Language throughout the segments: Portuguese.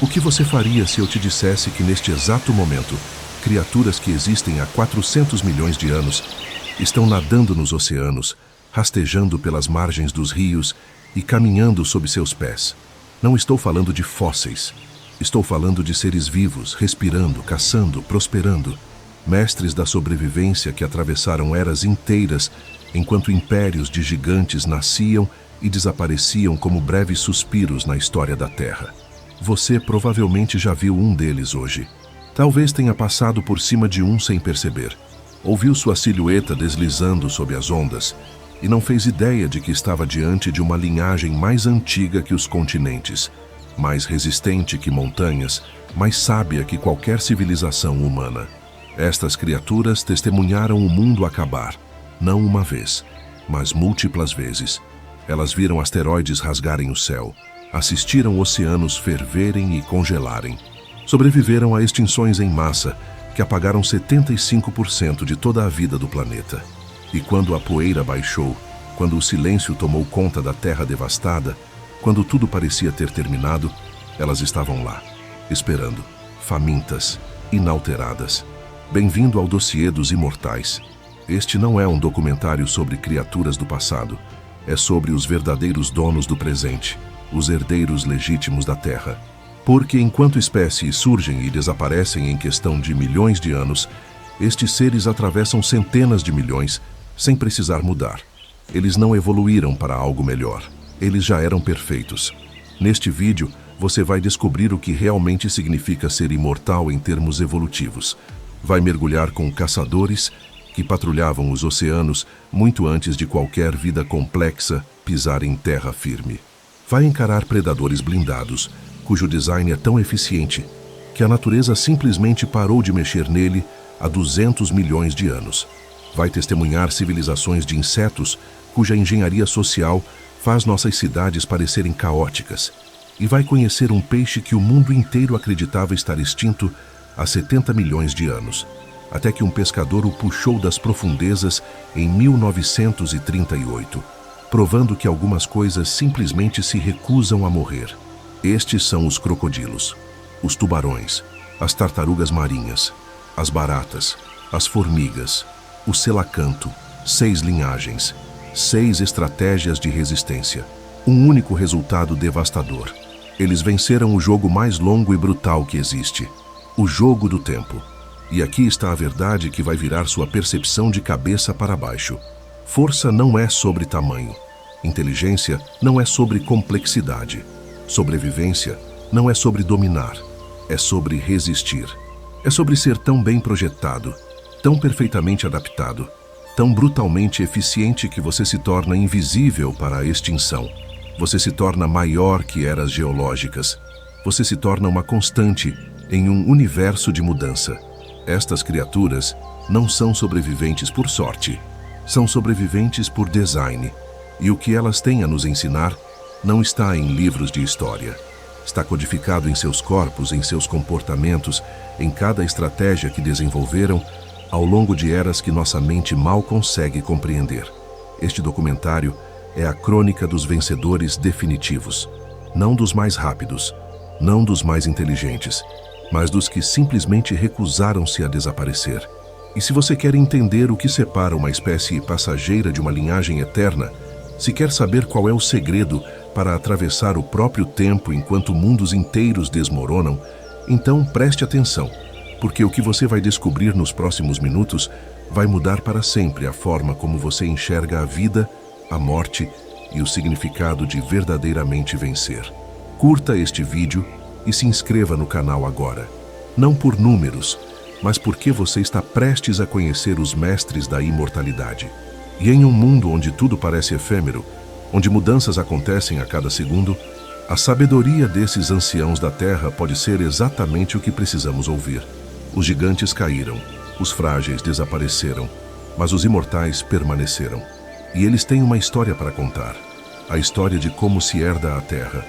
O que você faria se eu te dissesse que neste exato momento, criaturas que existem há 400 milhões de anos estão nadando nos oceanos, rastejando pelas margens dos rios e caminhando sob seus pés? Não estou falando de fósseis. Estou falando de seres vivos, respirando, caçando, prosperando. Mestres da sobrevivência que atravessaram eras inteiras, enquanto impérios de gigantes nasciam e desapareciam como breves suspiros na história da Terra. Você provavelmente já viu um deles hoje. Talvez tenha passado por cima de um sem perceber. Ouviu sua silhueta deslizando sob as ondas e não fez ideia de que estava diante de uma linhagem mais antiga que os continentes, mais resistente que montanhas, mais sábia que qualquer civilização humana. Estas criaturas testemunharam o mundo acabar, não uma vez, mas múltiplas vezes. Elas viram asteroides rasgarem o céu, assistiram oceanos ferverem e congelarem. Sobreviveram a extinções em massa que apagaram 75% de toda a vida do planeta. E quando a poeira baixou, quando o silêncio tomou conta da Terra devastada, quando tudo parecia ter terminado, elas estavam lá, esperando, famintas, inalteradas. Bem-vindo ao dossiê dos imortais. Este não é um documentário sobre criaturas do passado. É sobre os verdadeiros donos do presente, os herdeiros legítimos da Terra. Porque enquanto espécies surgem e desaparecem em questão de milhões de anos, estes seres atravessam centenas de milhões sem precisar mudar. Eles não evoluíram para algo melhor. Eles já eram perfeitos. Neste vídeo, você vai descobrir o que realmente significa ser imortal em termos evolutivos. Vai mergulhar com caçadores que patrulhavam os oceanos muito antes de qualquer vida complexa pisar em terra firme. Vai encarar predadores blindados, cujo design é tão eficiente que a natureza simplesmente parou de mexer nele há 200 milhões de anos. Vai testemunhar civilizações de insetos cuja engenharia social faz nossas cidades parecerem caóticas. E vai conhecer um peixe que o mundo inteiro acreditava estar extinto há 70 milhões de anos, até que um pescador o puxou das profundezas em 1938, provando que algumas coisas simplesmente se recusam a morrer. Estes são os crocodilos, os tubarões, as tartarugas marinhas, as baratas, as formigas, o selacanto, 6 linhagens, 6 estratégias de resistência, um único resultado devastador. Eles venceram o jogo mais longo e brutal que existe, o jogo do tempo. E aqui está a verdade que vai virar sua percepção de cabeça para baixo. Força não é sobre tamanho. Inteligência não é sobre complexidade. Sobrevivência não é sobre dominar. É sobre resistir. É sobre ser tão bem projetado, tão perfeitamente adaptado, tão brutalmente eficiente que você se torna invisível para a extinção. Você se torna maior que eras geológicas. Você se torna uma constante em um universo de mudança. Estas criaturas não são sobreviventes por sorte. São sobreviventes por design. E o que elas têm a nos ensinar não está em livros de história. Está codificado em seus corpos, em seus comportamentos, em cada estratégia que desenvolveram ao longo de eras que nossa mente mal consegue compreender. Este documentário é a crônica dos vencedores definitivos, não dos mais rápidos, não dos mais inteligentes, mas dos que simplesmente recusaram-se a desaparecer. E se você quer entender o que separa uma espécie passageira de uma linhagem eterna, se quer saber qual é o segredo para atravessar o próprio tempo enquanto mundos inteiros desmoronam, então preste atenção, porque o que você vai descobrir nos próximos minutos vai mudar para sempre a forma como você enxerga a vida, a morte e o significado de verdadeiramente vencer. Curta este vídeo e se inscreva no canal agora. Não por números, mas porque você está prestes a conhecer os mestres da imortalidade. E em um mundo onde tudo parece efêmero, onde mudanças acontecem a cada segundo, a sabedoria desses anciãos da Terra pode ser exatamente o que precisamos ouvir. Os gigantes caíram, os frágeis desapareceram, mas os imortais permaneceram. E eles têm uma história para contar, a história de como se herda a Terra.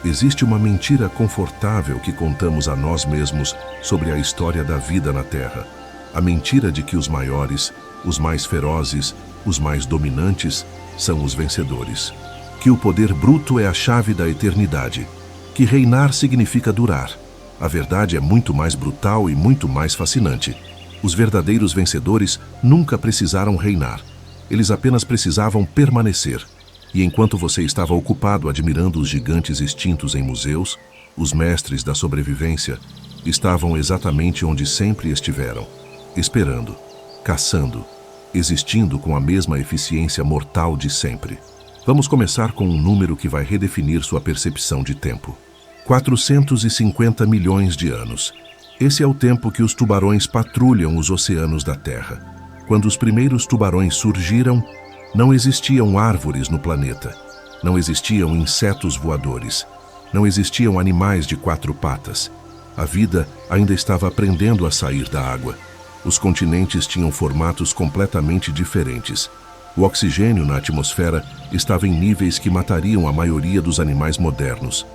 Existe uma mentira confortável que contamos a nós mesmos sobre a história da vida na Terra. A mentira de que os maiores, os mais ferozes, os mais dominantes são os vencedores. Que o poder bruto é a chave da eternidade. Que reinar significa durar. A verdade é muito mais brutal e muito mais fascinante. Os verdadeiros vencedores nunca precisaram reinar. Eles apenas precisavam permanecer. E enquanto você estava ocupado admirando os gigantes extintos em museus, os mestres da sobrevivência estavam exatamente onde sempre estiveram, esperando, caçando, existindo com a mesma eficiência mortal de sempre. Vamos começar com um número que vai redefinir sua percepção de tempo. 450 milhões de anos. Esse é o tempo que os tubarões patrulham os oceanos da Terra. Quando os primeiros tubarões surgiram, não existiam árvores no planeta, não existiam insetos voadores, não existiam animais de 4 patas. A vida ainda estava aprendendo a sair da água. Os continentes tinham formatos completamente diferentes. O oxigênio na atmosfera estava em níveis que matariam a maioria dos animais modernos.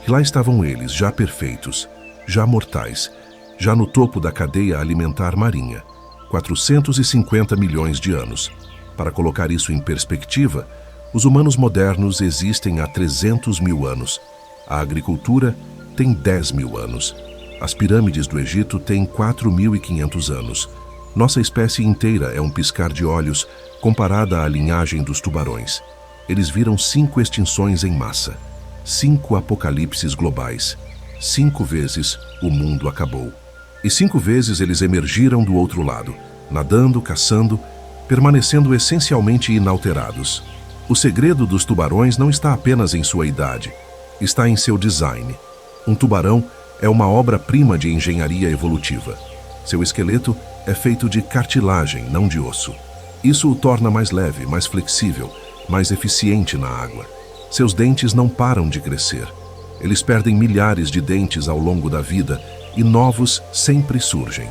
E lá estavam eles, já perfeitos, já mortais, já no topo da cadeia alimentar marinha. 450 milhões de anos. Para colocar isso em perspectiva, os humanos modernos existem há 300 mil anos. A agricultura tem 10 mil anos. As pirâmides do Egito têm 4.500 anos. Nossa espécie inteira é um piscar de olhos comparada à linhagem dos tubarões. Eles viram 5 extinções em massa, 5 apocalipses globais. 5 vezes o mundo acabou. E 5 vezes eles emergiram do outro lado, nadando, caçando, permanecendo essencialmente inalterados. O segredo dos tubarões não está apenas em sua idade, está em seu design. Um tubarão é uma obra-prima de engenharia evolutiva. Seu esqueleto é feito de cartilagem, não de osso. Isso o torna mais leve, mais flexível, mais eficiente na água. Seus dentes não param de crescer. Eles perdem milhares de dentes ao longo da vida e novos sempre surgem.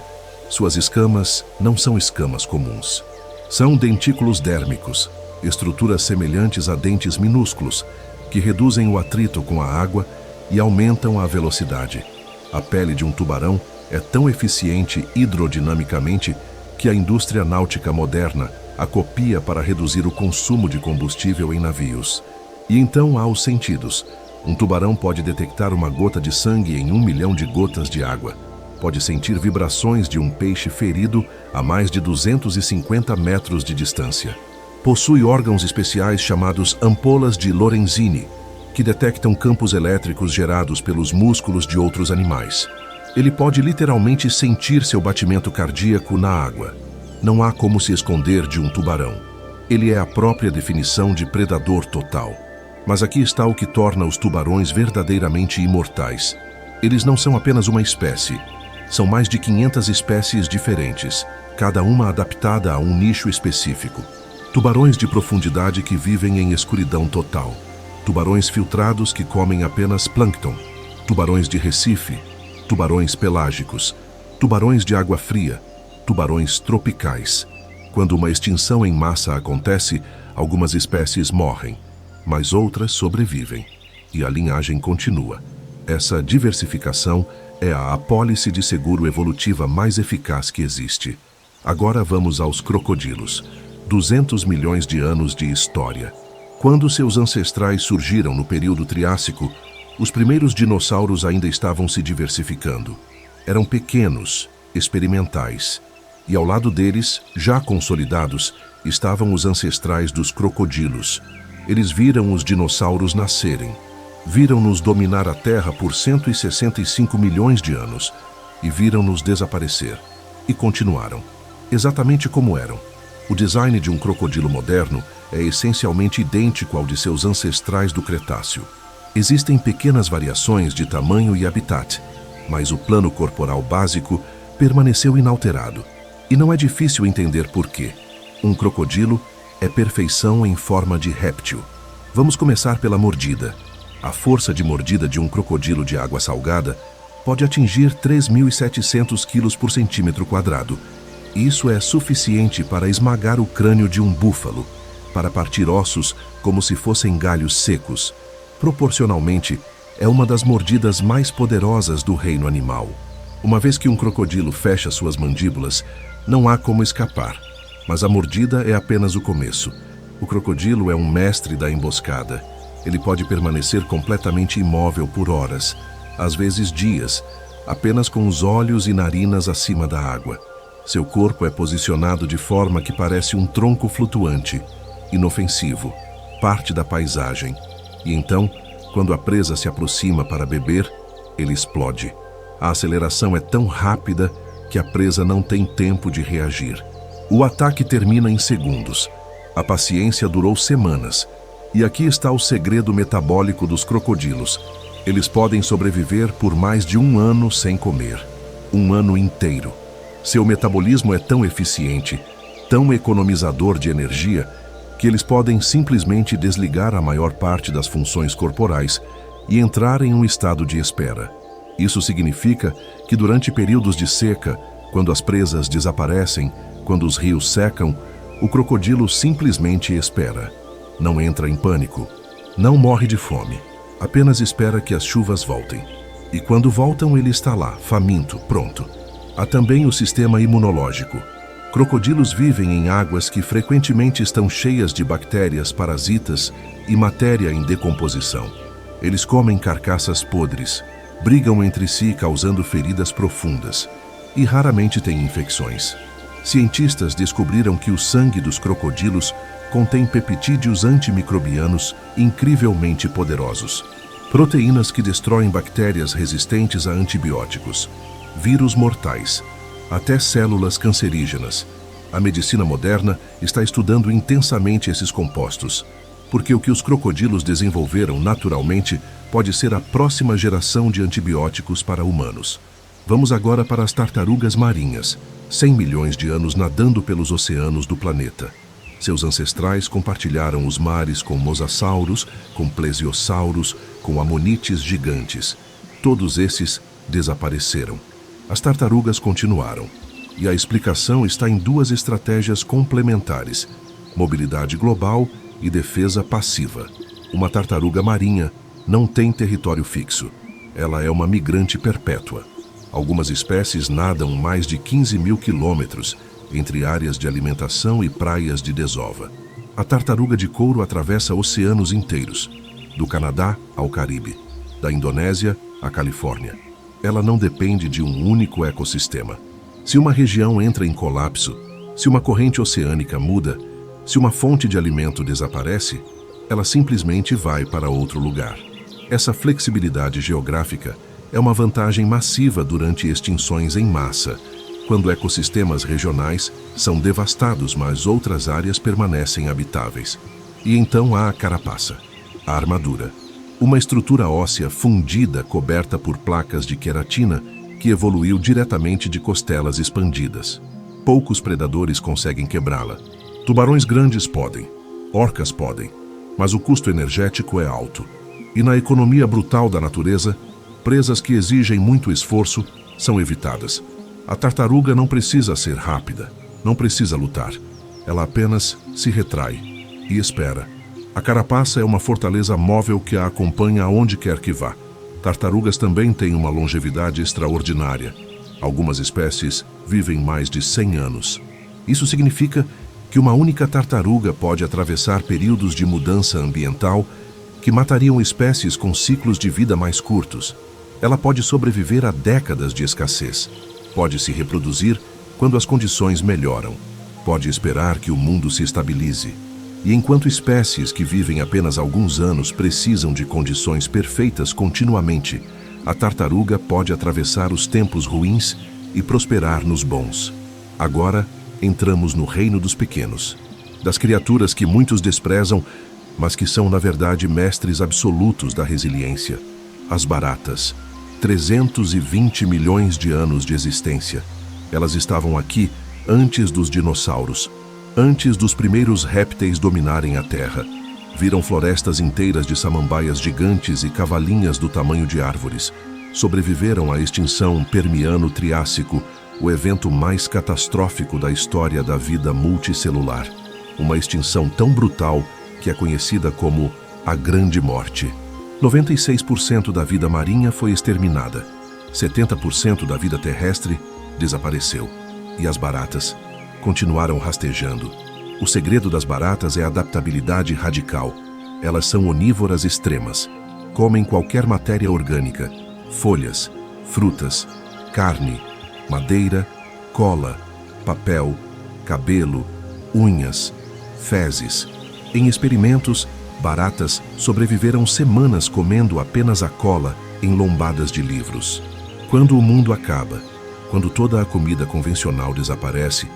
Suas escamas não são escamas comuns. São dentículos dérmicos, estruturas semelhantes a dentes minúsculos, que reduzem o atrito com a água e aumentam a velocidade. A pele de um tubarão é tão eficiente hidrodinamicamente que a indústria náutica moderna a copia para reduzir o consumo de combustível em navios. E então há os sentidos. Um tubarão pode detectar uma gota de sangue em 1 milhão de gotas de água. Pode sentir vibrações de um peixe ferido a mais de 250 metros de distância. Possui órgãos especiais chamados ampolas de Lorenzini, que detectam campos elétricos gerados pelos músculos de outros animais. Ele pode literalmente sentir seu batimento cardíaco na água. Não há como se esconder de um tubarão. Ele é a própria definição de predador total. Mas aqui está o que torna os tubarões verdadeiramente imortais. Eles não são apenas uma espécie. São mais de 500 espécies diferentes, cada uma adaptada a um nicho específico. Tubarões de profundidade que vivem em escuridão total. Tubarões filtrados que comem apenas plâncton. Tubarões de recife. Tubarões pelágicos. Tubarões de água fria. Tubarões tropicais. Quando uma extinção em massa acontece, algumas espécies morrem, mas outras sobrevivem. E a linhagem continua. Essa diversificação é a apólice de seguro evolutiva mais eficaz que existe. Agora vamos aos crocodilos. 200 milhões de anos de história. Quando seus ancestrais surgiram no período Triássico, os primeiros dinossauros ainda estavam se diversificando. Eram pequenos, experimentais. E ao lado deles, já consolidados, estavam os ancestrais dos crocodilos. Eles viram os dinossauros nascerem. Viram-nos dominar a Terra por 165 milhões de anos e viram-nos desaparecer. E continuaram, exatamente como eram. O design de um crocodilo moderno é essencialmente idêntico ao de seus ancestrais do Cretáceo. Existem pequenas variações de tamanho e habitat, mas o plano corporal básico permaneceu inalterado. E não é difícil entender por quê. Um crocodilo é perfeição em forma de réptil. Vamos começar pela mordida. A força de mordida de um crocodilo de água salgada pode atingir 3.700 kg por centímetro quadrado. Isso é suficiente para esmagar o crânio de um búfalo, para partir ossos como se fossem galhos secos. Proporcionalmente, é uma das mordidas mais poderosas do reino animal. Uma vez que um crocodilo fecha suas mandíbulas, não há como escapar. Mas a mordida é apenas o começo. O crocodilo é um mestre da emboscada. Ele pode permanecer completamente imóvel por horas, às vezes dias, apenas com os olhos e narinas acima da água. Seu corpo é posicionado de forma que parece um tronco flutuante, inofensivo, parte da paisagem. E então, quando a presa se aproxima para beber, ele explode. A aceleração é tão rápida que a presa não tem tempo de reagir. O ataque termina em segundos. A paciência durou semanas. E aqui está o segredo metabólico dos crocodilos. Eles podem sobreviver por mais de 1 ano sem comer. 1 ano inteiro. Seu metabolismo é tão eficiente, tão economizador de energia, que eles podem simplesmente desligar a maior parte das funções corporais e entrar em um estado de espera. Isso significa que durante períodos de seca, quando as presas desaparecem, quando os rios secam, o crocodilo simplesmente espera. Não entra em pânico, não morre de fome, apenas espera que as chuvas voltem. E quando voltam, ele está lá, faminto, pronto. Há também o sistema imunológico. Crocodilos vivem em águas que frequentemente estão cheias de bactérias parasitas e matéria em decomposição. Eles comem carcaças podres, brigam entre si causando feridas profundas e raramente têm infecções. Cientistas descobriram que o sangue dos crocodilos contém peptídeos antimicrobianos incrivelmente poderosos. Proteínas que destroem bactérias resistentes a antibióticos, vírus mortais, até células cancerígenas. A medicina moderna está estudando intensamente esses compostos, porque o que os crocodilos desenvolveram naturalmente pode ser a próxima geração de antibióticos para humanos. Vamos agora para as tartarugas marinhas, 100 milhões de anos nadando pelos oceanos do planeta. Seus ancestrais compartilharam os mares com mosassauros, com plesiosauros, com amonites gigantes. Todos esses desapareceram. As tartarugas continuaram. E a explicação está em 2 estratégias complementares: mobilidade global e defesa passiva. Uma tartaruga marinha não tem território fixo. Ela é uma migrante perpétua. Algumas espécies nadam mais de 15 mil quilômetros entre áreas de alimentação e praias de desova. A tartaruga de couro atravessa oceanos inteiros, do Canadá ao Caribe, da Indonésia à Califórnia. Ela não depende de um único ecossistema. Se uma região entra em colapso, se uma corrente oceânica muda, se uma fonte de alimento desaparece, ela simplesmente vai para outro lugar. Essa flexibilidade geográfica é uma vantagem massiva durante extinções em massa, quando ecossistemas regionais são devastados, mas outras áreas permanecem habitáveis. E então há a carapaça, a armadura, uma estrutura óssea fundida coberta por placas de queratina que evoluiu diretamente de costelas expandidas. Poucos predadores conseguem quebrá-la. Tubarões grandes podem, orcas podem, mas o custo energético é alto. E na economia brutal da natureza, presas que exigem muito esforço são evitadas. A tartaruga não precisa ser rápida, não precisa lutar. Ela apenas se retrai e espera. A carapaça é uma fortaleza móvel que a acompanha aonde quer que vá. Tartarugas também têm uma longevidade extraordinária. Algumas espécies vivem mais de 100 anos. Isso significa que uma única tartaruga pode atravessar períodos de mudança ambiental que matariam espécies com ciclos de vida mais curtos. Ela pode sobreviver a décadas de escassez. Pode se reproduzir quando as condições melhoram. Pode esperar que o mundo se estabilize. E enquanto espécies que vivem apenas alguns anos precisam de condições perfeitas continuamente, a tartaruga pode atravessar os tempos ruins e prosperar nos bons. Agora, entramos no reino dos pequenos, das criaturas que muitos desprezam, mas que são, na verdade, mestres absolutos da resiliência. As baratas. 320 milhões de anos de existência. Elas estavam aqui antes dos dinossauros, antes dos primeiros répteis dominarem a Terra. Viram florestas inteiras de samambaias gigantes e cavalinhas do tamanho de árvores. Sobreviveram à extinção Permiano-Triássico, o evento mais catastrófico da história da vida multicelular. Uma extinção tão brutal que é conhecida como a Grande Morte. 96% da vida marinha foi exterminada. 70% da vida terrestre desapareceu. E as baratas continuaram rastejando. O segredo das baratas é a adaptabilidade radical. Elas são onívoras extremas. Comem qualquer matéria orgânica, folhas, frutas, carne, madeira, cola, papel, cabelo, unhas, fezes. Em experimentos, baratas sobreviveram semanas comendo apenas a cola em lombadas de livros. Quando o mundo acaba, quando toda a comida convencional desaparece,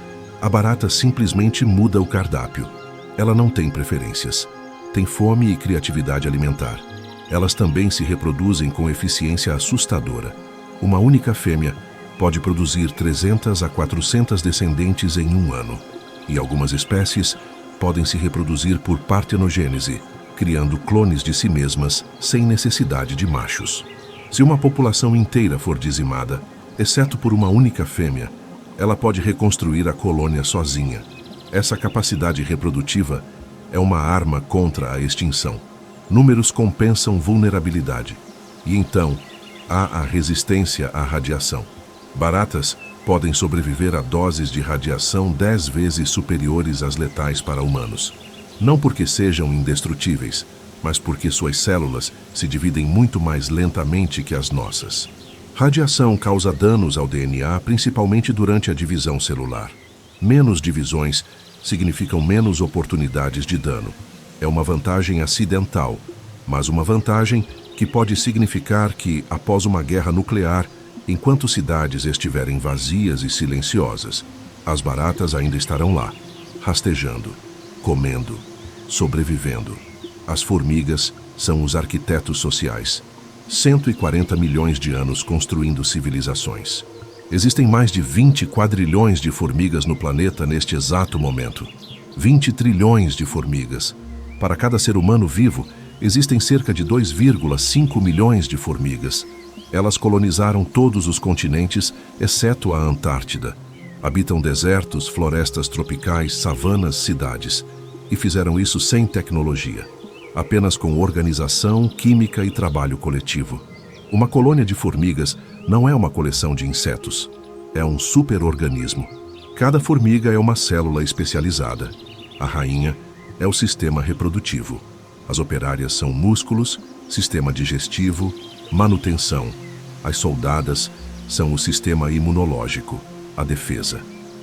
a barata simplesmente muda o cardápio. Ela não tem preferências. Tem fome e criatividade alimentar. Elas também se reproduzem com eficiência assustadora. Uma única fêmea pode produzir 300 a 400 descendentes em um ano. E algumas espécies podem se reproduzir por partenogênese, criando clones de si mesmas sem necessidade de machos. Se uma população inteira for dizimada, exceto por uma única fêmea, ela pode reconstruir a colônia sozinha. Essa capacidade reprodutiva é uma arma contra a extinção. Números compensam vulnerabilidade. E então, há a resistência à radiação. Baratas podem sobreviver a doses de radiação 10 vezes superiores às letais para humanos. Não porque sejam indestrutíveis, mas porque suas células se dividem muito mais lentamente que as nossas. Radiação causa danos ao DNA, principalmente durante a divisão celular. Menos divisões significam menos oportunidades de dano. É uma vantagem acidental, mas uma vantagem que pode significar que, após uma guerra nuclear, enquanto cidades estiverem vazias e silenciosas, as baratas ainda estarão lá, rastejando, comendo, sobrevivendo. As formigas são os arquitetos sociais. 140 milhões de anos construindo civilizações. Existem mais de 20 quadrilhões de formigas no planeta neste exato momento. 20 trilhões de formigas. Para cada ser humano vivo, existem cerca de 2,5 milhões de formigas. Elas colonizaram todos os continentes, exceto a Antártida. Habitam desertos, florestas tropicais, savanas, cidades. E fizeram isso sem tecnologia. Apenas com organização, química e trabalho coletivo. Uma colônia de formigas não é uma coleção de insetos. É um superorganismo. Cada formiga é uma célula especializada. A rainha é o sistema reprodutivo. As operárias são músculos, sistema digestivo, manutenção. As soldadas são o sistema imunológico, a defesa.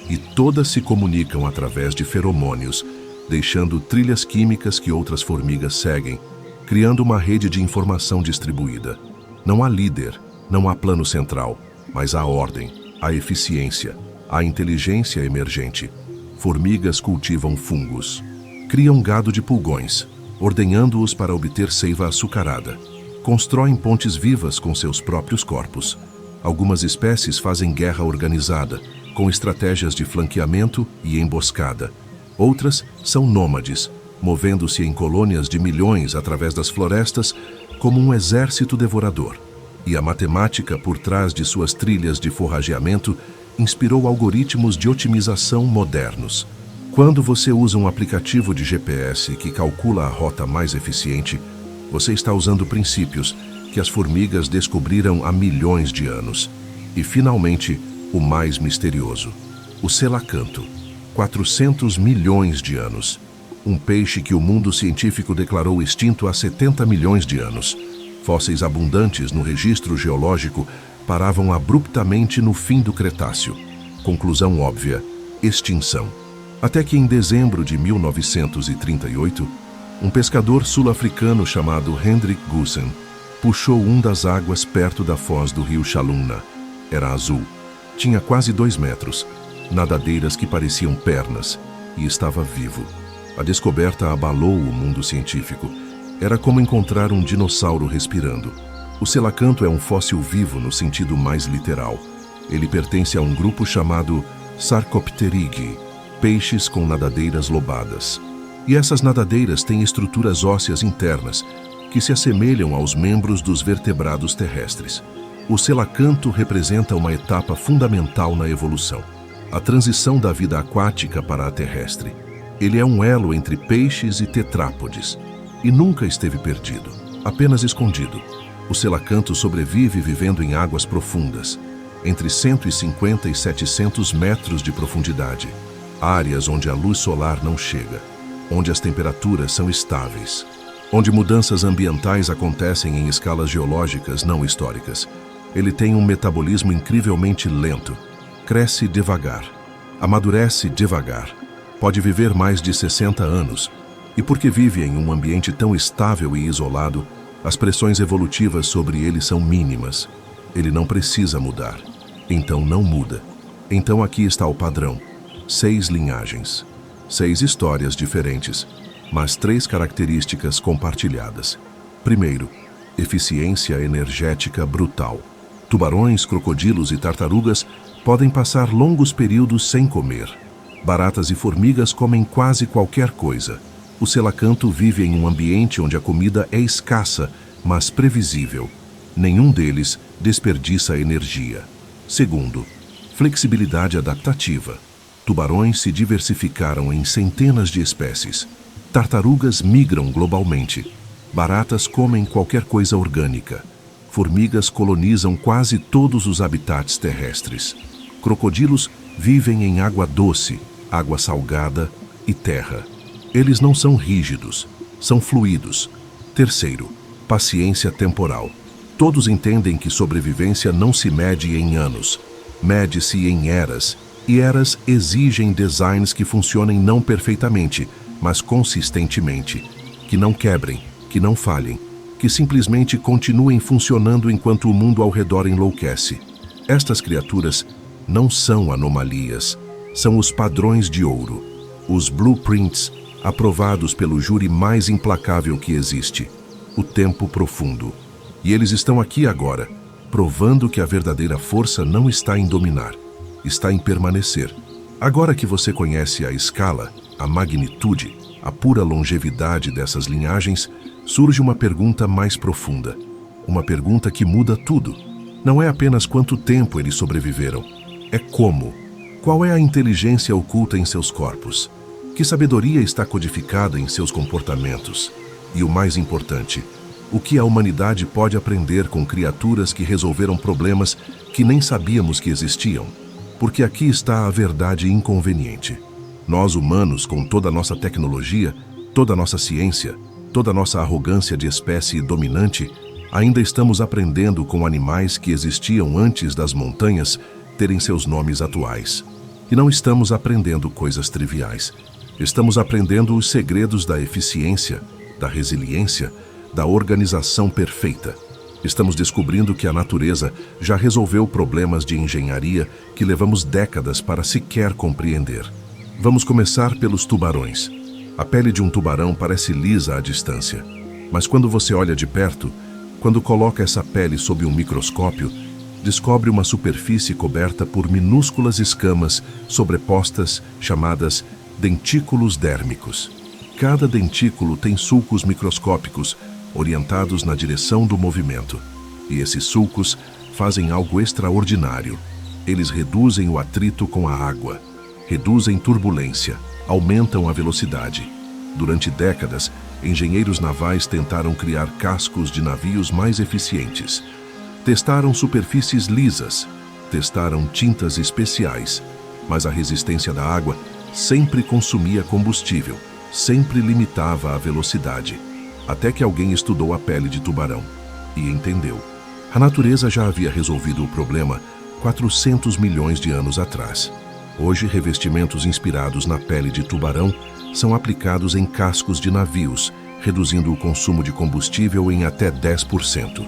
E todas se comunicam através de feromônios, deixando trilhas químicas que outras formigas seguem, criando uma rede de informação distribuída. Não há líder, não há plano central, mas há ordem, há eficiência, há inteligência emergente. Formigas cultivam fungos, criam gado de pulgões, ordenhando-os para obter seiva açucarada. Constroem pontes vivas com seus próprios corpos. Algumas espécies fazem guerra organizada, com estratégias de flanqueamento e emboscada. Outras são nômades, movendo-se em colônias de milhões através das florestas como um exército devorador. E a matemática por trás de suas trilhas de forrageamento inspirou algoritmos de otimização modernos. Quando você usa um aplicativo de GPS que calcula a rota mais eficiente, você está usando princípios que as formigas descobriram há milhões de anos. E, finalmente, o mais misterioso, o selacanto. 400 milhões de anos. Um peixe que o mundo científico declarou extinto há 70 milhões de anos. Fósseis abundantes no registro geológico paravam abruptamente no fim do Cretáceo. Conclusão óbvia: extinção. Até que em dezembro de 1938, um pescador sul-africano chamado Hendrik Goosen puxou um das águas perto da foz do rio Chalumna. Era azul. Tinha quase 2 metros. Nadadeiras que pareciam pernas, e estava vivo. A descoberta abalou o mundo científico. Era como encontrar um dinossauro respirando. O selacanto é um fóssil vivo no sentido mais literal. Ele pertence a um grupo chamado Sarcopterygii, peixes com nadadeiras lobadas. E essas nadadeiras têm estruturas ósseas internas, que se assemelham aos membros dos vertebrados terrestres. O selacanto representa uma etapa fundamental na evolução. A transição da vida aquática para a terrestre. Ele é um elo entre peixes e tetrápodes, e nunca esteve perdido, apenas escondido. O selacanto sobrevive vivendo em águas profundas, entre 150 e 700 metros de profundidade, áreas onde a luz solar não chega, onde as temperaturas são estáveis, onde mudanças ambientais acontecem em escalas geológicas não históricas. Ele tem um metabolismo incrivelmente lento. Cresce devagar. Amadurece devagar. Pode viver mais de 60 anos. E porque vive em um ambiente tão estável e isolado, as pressões evolutivas sobre ele são mínimas. Ele não precisa mudar. Então não muda. Então aqui está o padrão. 6 linhagens. 6 histórias diferentes, mas 3 características compartilhadas. Primeiro, eficiência energética brutal. Tubarões, crocodilos e tartarugas podem passar longos períodos sem comer. Baratas e formigas comem quase qualquer coisa. O selacanto vive em um ambiente onde a comida é escassa, mas previsível. Nenhum deles desperdiça energia. Segundo, flexibilidade adaptativa. Tubarões se diversificaram em centenas de espécies. Tartarugas migram globalmente. Baratas comem qualquer coisa orgânica. Formigas colonizam quase todos os habitats terrestres. Crocodilos vivem em água doce, água salgada e terra. Eles não são rígidos, são fluidos. Terceiro, paciência temporal. Todos entendem que sobrevivência não se mede em anos, mede-se em eras, e eras exigem designs que funcionem não perfeitamente, mas consistentemente, que não quebrem, que não falhem, que simplesmente continuem funcionando enquanto o mundo ao redor enlouquece. Estas criaturas não são anomalias, são os padrões de ouro, os blueprints aprovados pelo júri mais implacável que existe, o tempo profundo. E eles estão aqui agora, provando que a verdadeira força não está em dominar, está em permanecer. Agora que você conhece a escala, a magnitude, a pura longevidade dessas linhagens, surge uma pergunta mais profunda. Uma pergunta que muda tudo. Não é apenas quanto tempo eles sobreviveram, é como. Qual é a inteligência oculta em seus corpos? Que sabedoria está codificada em seus comportamentos? E o mais importante, o que a humanidade pode aprender com criaturas que resolveram problemas que nem sabíamos que existiam? Porque aqui está a verdade inconveniente. Nós, humanos, com toda a nossa tecnologia, toda a nossa ciência, toda a nossa arrogância de espécie dominante, ainda estamos aprendendo com animais que existiam antes das montanhas terem seus nomes atuais. E não estamos aprendendo coisas triviais. Estamos aprendendo os segredos da eficiência, da resiliência, da organização perfeita. Estamos descobrindo que a natureza já resolveu problemas de engenharia que levamos décadas para sequer compreender. Vamos começar pelos tubarões. A pele de um tubarão parece lisa à distância, mas quando você olha de perto, quando coloca essa pele sob um microscópio, descobre uma superfície coberta por minúsculas escamas sobrepostas chamadas dentículos dérmicos. Cada dentículo tem sulcos microscópicos orientados na direção do movimento. E esses sulcos fazem algo extraordinário. Eles reduzem o atrito com a água, reduzem turbulência, aumentam a velocidade. Durante décadas, engenheiros navais tentaram criar cascos de navios mais eficientes. Testaram superfícies lisas, testaram tintas especiais, mas a resistência da água sempre consumia combustível, sempre limitava a velocidade. Até que alguém estudou a pele de tubarão e entendeu. A natureza já havia resolvido o problema 400 milhões de anos atrás. Hoje, revestimentos inspirados na pele de tubarão são aplicados em cascos de navios, reduzindo o consumo de combustível em até 10%.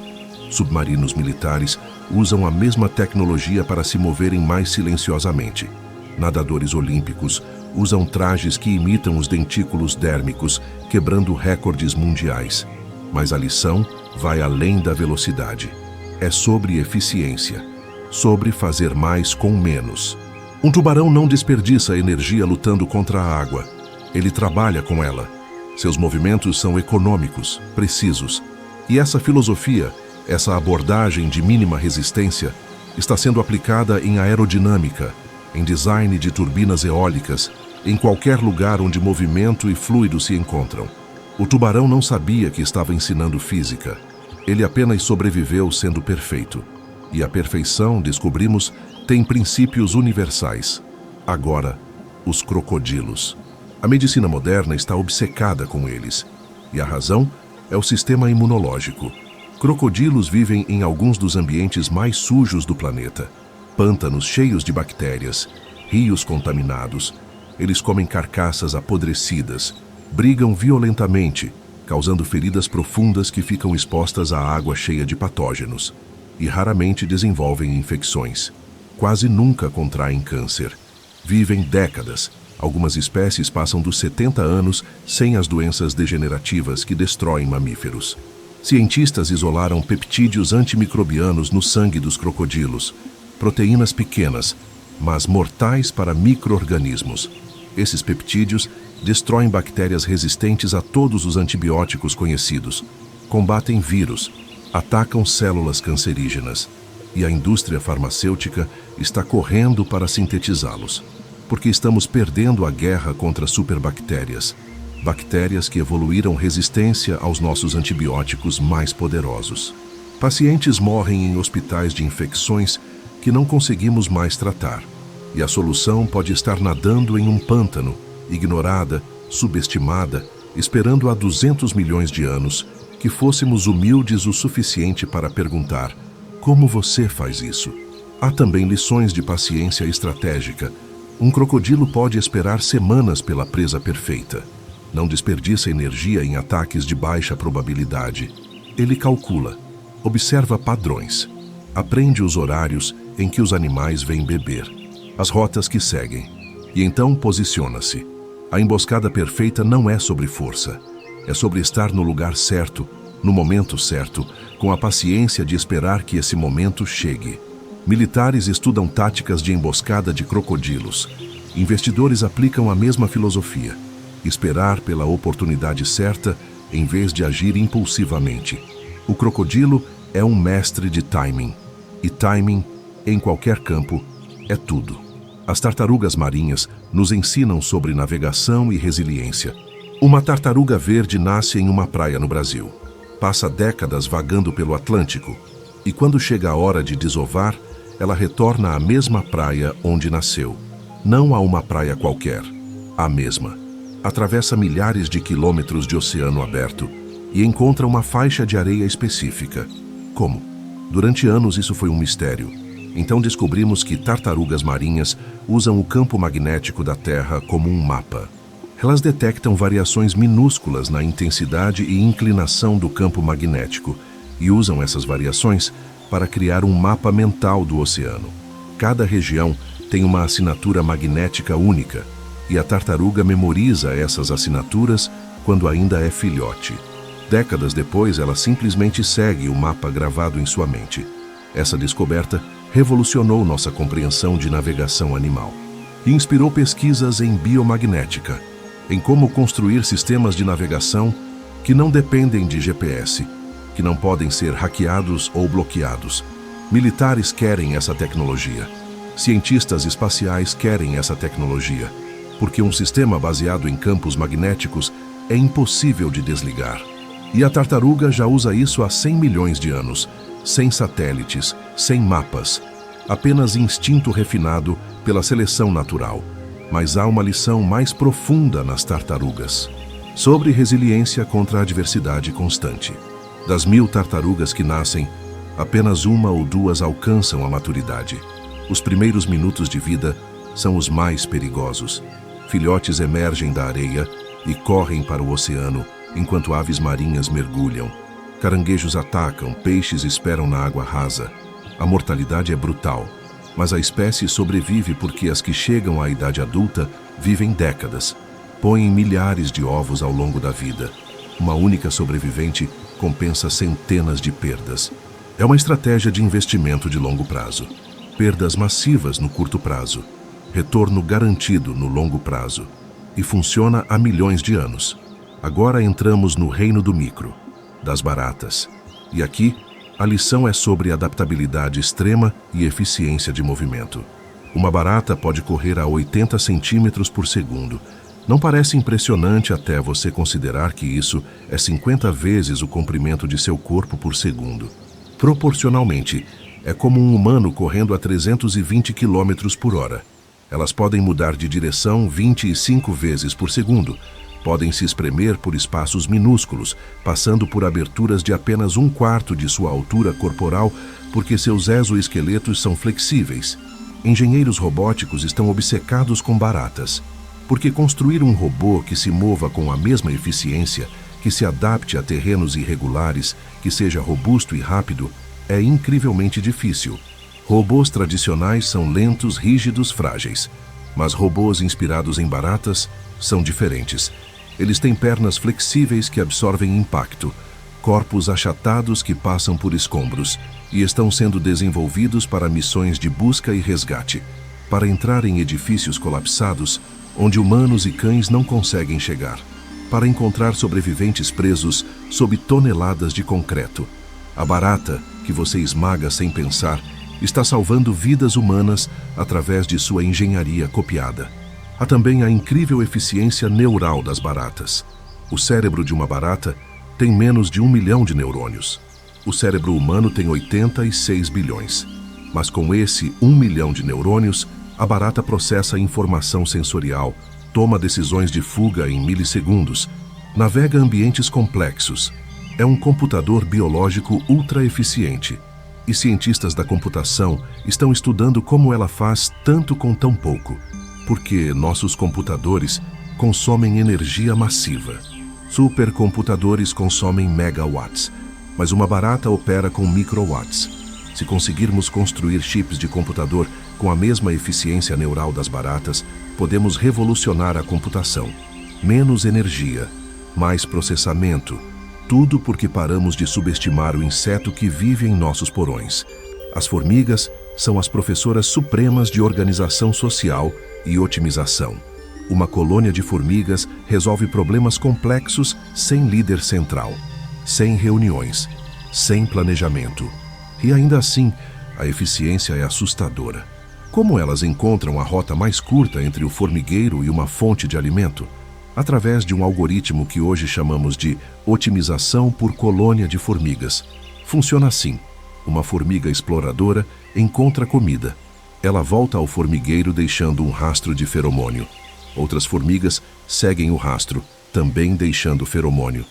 Submarinos militares usam a mesma tecnologia para se moverem mais silenciosamente. Nadadores olímpicos usam trajes que imitam os dentículos dérmicos, quebrando recordes mundiais. Mas a lição vai além da velocidade. É sobre eficiência, sobre fazer mais com menos. Um tubarão não desperdiça energia lutando contra a água. Ele trabalha com ela. Seus movimentos são econômicos, precisos. E essa filosofia, essa abordagem de mínima resistência, está sendo aplicada em aerodinâmica, em design de turbinas eólicas, em qualquer lugar onde movimento e fluido se encontram. O tubarão não sabia que estava ensinando física. Ele apenas sobreviveu sendo perfeito. E a perfeição, descobrimos, tem princípios universais. Agora, os crocodilos. A medicina moderna está obcecada com eles. E a razão é o sistema imunológico. Crocodilos vivem em alguns dos ambientes mais sujos do planeta. Pântanos cheios de bactérias, rios contaminados. Eles comem carcaças apodrecidas, brigam violentamente, causando feridas profundas que ficam expostas à água cheia de patógenos, e raramente desenvolvem infecções. Quase nunca contraem câncer. Vivem décadas. Algumas espécies passam dos 70 anos sem as doenças degenerativas que destroem mamíferos. Cientistas isolaram peptídeos antimicrobianos no sangue dos crocodilos, proteínas pequenas, mas mortais para micro-organismos. Esses peptídeos destroem bactérias resistentes a todos os antibióticos conhecidos, combatem vírus, atacam células cancerígenas, e a indústria farmacêutica está correndo para sintetizá-los, porque estamos perdendo a guerra contra superbactérias, bactérias que evoluíram resistência aos nossos antibióticos mais poderosos. Pacientes morrem em hospitais de infecções que não conseguimos mais tratar, e a solução pode estar nadando em um pântano, ignorada, subestimada, esperando há 200 milhões de anos que fôssemos humildes o suficiente para perguntar: como você faz isso? Há também lições de paciência estratégica. Um crocodilo pode esperar semanas pela presa perfeita. Não desperdiça energia em ataques de baixa probabilidade. Ele calcula, observa padrões, aprende os horários em que os animais vêm beber, as rotas que seguem, e então posiciona-se. A emboscada perfeita não é sobre força, é sobre estar no lugar certo, no momento certo, com a paciência de esperar que esse momento chegue. Militares estudam táticas de emboscada de crocodilos. Investidores aplicam a mesma filosofia: esperar pela oportunidade certa em vez de agir impulsivamente. O crocodilo é um mestre de timing, e timing, em qualquer campo, é tudo. As tartarugas marinhas nos ensinam sobre navegação e resiliência. Uma tartaruga verde nasce em uma praia no Brasil. Passa décadas vagando pelo Atlântico, e quando chega a hora de desovar, ela retorna à mesma praia onde nasceu. Não a uma praia qualquer, a mesma. Atravessa milhares de quilômetros de oceano aberto e encontra uma faixa de areia específica. Como? Durante anos isso foi um mistério. Então descobrimos que tartarugas marinhas usam o campo magnético da Terra como um mapa. Elas detectam variações minúsculas na intensidade e inclinação do campo magnético e usam essas variações para criar um mapa mental do oceano. Cada região tem uma assinatura magnética única, e a tartaruga memoriza essas assinaturas quando ainda é filhote. Décadas depois, ela simplesmente segue o mapa gravado em sua mente. Essa descoberta revolucionou nossa compreensão de navegação animal e inspirou pesquisas em biomagnética, em como construir sistemas de navegação que não dependem de GPS, que não podem ser hackeados ou bloqueados. Militares querem essa tecnologia. Cientistas espaciais querem essa tecnologia, porque um sistema baseado em campos magnéticos é impossível de desligar. E a tartaruga já usa isso há 100 milhões de anos, sem satélites, sem mapas, apenas instinto refinado pela seleção natural. Mas há uma lição mais profunda nas tartarugas, sobre resiliência contra a adversidade constante. Das 1000 tartarugas que nascem, apenas 1 ou 2 alcançam a maturidade. Os primeiros minutos de vida são os mais perigosos. Filhotes emergem da areia e correm para o oceano, enquanto aves marinhas mergulham. Caranguejos atacam, peixes esperam na água rasa. A mortalidade é brutal, mas a espécie sobrevive porque as que chegam à idade adulta vivem décadas. Põem milhares de ovos ao longo da vida. Uma única sobrevivente compensa centenas de perdas. É uma estratégia de investimento de longo prazo. Perdas massivas no curto prazo, retorno garantido no longo prazo. E funciona há milhões de anos. Agora entramos no reino do micro, das baratas. E aqui, a lição é sobre adaptabilidade extrema e eficiência de movimento. Uma barata pode correr a 80 centímetros por segundo. Não parece impressionante até você considerar que isso é 50 vezes o comprimento de seu corpo por segundo. Proporcionalmente, é como um humano correndo a 320 km por hora. Elas podem mudar de direção 25 vezes por segundo, Podem se espremer por espaços minúsculos, passando por aberturas de apenas 1/4 de sua altura corporal, porque seus exoesqueletos são flexíveis. Engenheiros robóticos estão obcecados com baratas, porque construir um robô que se mova com a mesma eficiência, que se adapte a terrenos irregulares, que seja robusto e rápido, é incrivelmente difícil. Robôs tradicionais são lentos, rígidos, frágeis. Mas robôs inspirados em baratas são diferentes. Eles têm pernas flexíveis que absorvem impacto, corpos achatados que passam por escombros e estão sendo desenvolvidos para missões de busca e resgate, para entrar em edifícios colapsados onde humanos e cães não conseguem chegar, para encontrar sobreviventes presos sob toneladas de concreto. A barata, que você esmaga sem pensar, está salvando vidas humanas através de sua engenharia copiada. Há também a incrível eficiência neural das baratas. O cérebro de uma barata tem menos de 1 milhão de neurônios. O cérebro humano tem 86 bilhões. Mas com esse 1 milhão de neurônios, a barata processa informação sensorial, toma decisões de fuga em milissegundos, navega ambientes complexos. É um computador biológico ultra eficiente. E cientistas da computação estão estudando como ela faz tanto com tão pouco, porque nossos computadores consomem energia massiva. Supercomputadores consomem megawatts, mas uma barata opera com microwatts. Se conseguirmos construir chips de computador com a mesma eficiência neural das baratas, podemos revolucionar a computação. Menos energia, mais processamento. Tudo porque paramos de subestimar o inseto que vive em nossos porões. As formigas são as professoras supremas de organização social e otimização. Uma colônia de formigas resolve problemas complexos sem líder central, sem reuniões, sem planejamento. E ainda assim, a eficiência é assustadora. Como elas encontram a rota mais curta entre o formigueiro e uma fonte de alimento? Através de um algoritmo que hoje chamamos de otimização por colônia de formigas. Funciona assim: uma formiga exploradora encontra comida. Ela volta ao formigueiro deixando um rastro de feromônio. Outras formigas seguem o rastro, também deixando feromônio.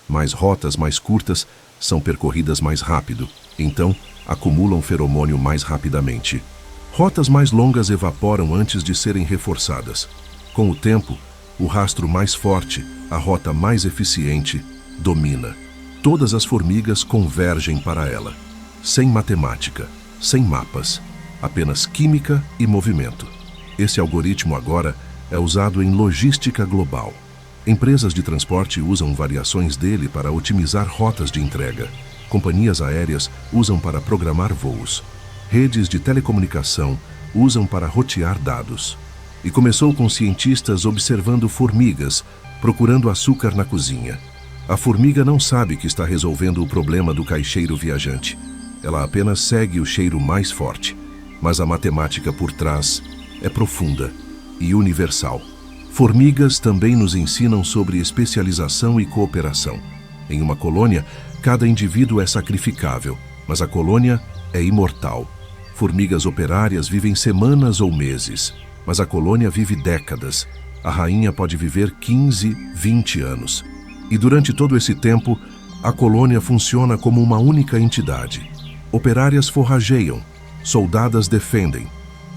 Mas rotas mais curtas são percorridas mais rápido, então acumulam feromônio mais rapidamente. Rotas mais longas evaporam antes de serem reforçadas. Com o tempo, o rastro mais forte, a rota mais eficiente, domina. Todas as formigas convergem para ela. Sem matemática, sem mapas, apenas química e movimento. Esse algoritmo agora é usado em logística global. Empresas de transporte usam variações dele para otimizar rotas de entrega. Companhias aéreas usam para programar voos. Redes de telecomunicação usam para rotear dados. E começou com cientistas observando formigas, procurando açúcar na cozinha. A formiga não sabe que está resolvendo o problema do caixeiro viajante. Ela apenas segue o cheiro mais forte. Mas a matemática por trás é profunda e universal. Formigas também nos ensinam sobre especialização e cooperação. Em uma colônia, cada indivíduo é sacrificável, mas a colônia é imortal. Formigas operárias vivem semanas ou meses, mas a colônia vive décadas. A rainha pode viver 15, 20 anos. E durante todo esse tempo, a colônia funciona como uma única entidade. Operárias forrageiam, soldadas defendem,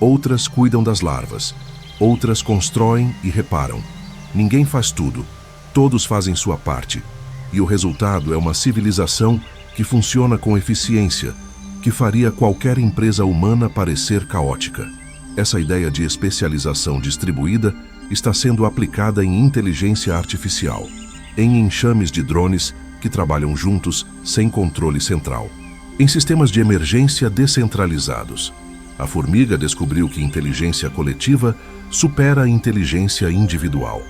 outras cuidam das larvas, outras constroem e reparam. Ninguém faz tudo, todos fazem sua parte. E o resultado é uma civilização que funciona com eficiência, que faria qualquer empresa humana parecer caótica. Essa ideia de especialização distribuída está sendo aplicada em inteligência artificial, em enxames de drones que trabalham juntos sem controle central, em sistemas de emergência descentralizados. A formiga descobriu que inteligência coletiva supera a inteligência individual,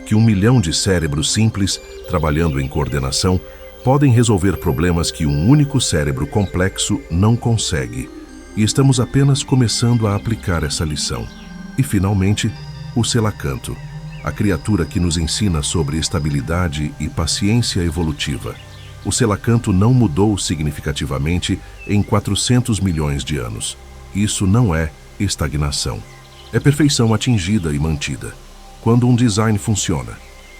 que 1 milhão de cérebros simples, trabalhando em coordenação, podem resolver problemas que um único cérebro complexo não consegue. E estamos apenas começando a aplicar essa lição. E, finalmente, o selacanto, a criatura que nos ensina sobre estabilidade e paciência evolutiva. O selacanto não mudou significativamente em 400 milhões de anos. Isso não é estagnação. É perfeição atingida e mantida. Quando um design funciona,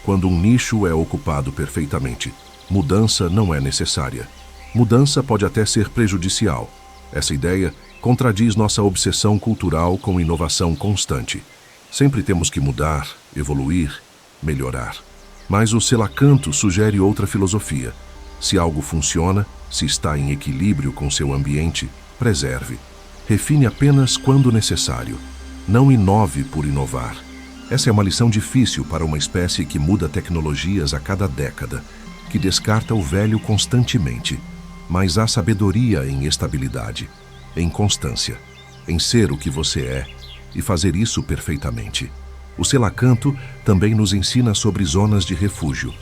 quando um nicho é ocupado perfeitamente. Mudança não é necessária. Mudança pode até ser prejudicial. Essa ideia contradiz nossa obsessão cultural com inovação constante. Sempre temos que mudar, evoluir, melhorar. Mas o Selacanto sugere outra filosofia. Se algo funciona, se está em equilíbrio com seu ambiente, preserve. Refine apenas quando necessário. Não inove por inovar. Essa é uma lição difícil para uma espécie que muda tecnologias a cada década, que descarta o velho constantemente. Mas há sabedoria em estabilidade, em constância, em ser o que você é e fazer isso perfeitamente. O Selacanto também nos ensina sobre zonas de refúgio.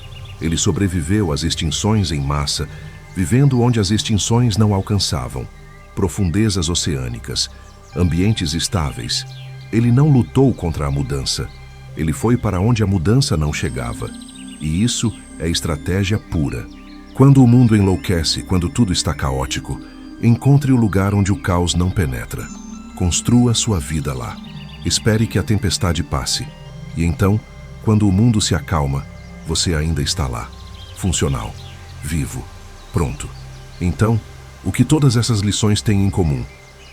Ele sobreviveu às extinções em massa, vivendo onde as extinções não alcançavam. Profundezas oceânicas, ambientes estáveis. Ele não lutou contra a mudança. Ele foi para onde a mudança não chegava. E isso é estratégia pura. Quando o mundo enlouquece, quando tudo está caótico, encontre o lugar onde o caos não penetra. Construa sua vida lá. Espere que a tempestade passe. E então, quando o mundo se acalma, você ainda está lá. Funcional. Vivo. Pronto. Então, o que todas essas lições têm em comum?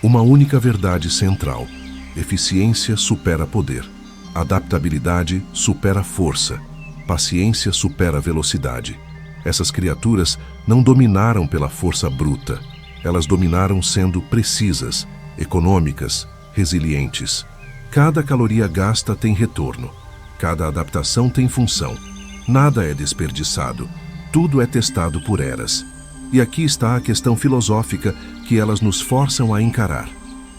Uma única verdade central. Eficiência supera poder. Adaptabilidade supera força. Paciência supera velocidade. Essas criaturas não dominaram pela força bruta. Elas dominaram sendo precisas, econômicas, resilientes. Cada caloria gasta tem retorno. Cada adaptação tem função. Nada é desperdiçado. Tudo é testado por eras. E aqui está a questão filosófica que elas nos forçam a encarar.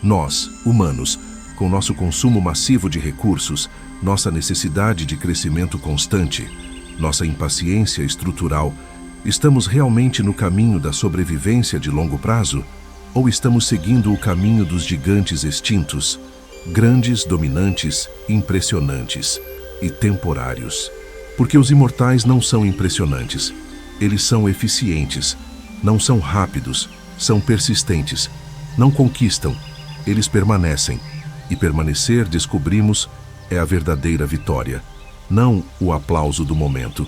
Nós, humanos, com nosso consumo massivo de recursos, nossa necessidade de crescimento constante, nossa impaciência estrutural, estamos realmente no caminho da sobrevivência de longo prazo? Ou estamos seguindo o caminho dos gigantes extintos, grandes, dominantes, impressionantes e temporários? Porque os imortais não são impressionantes, eles são eficientes, não são rápidos, são persistentes, não conquistam, eles permanecem. E permanecer, descobrimos, é a verdadeira vitória. Não o aplauso do momento,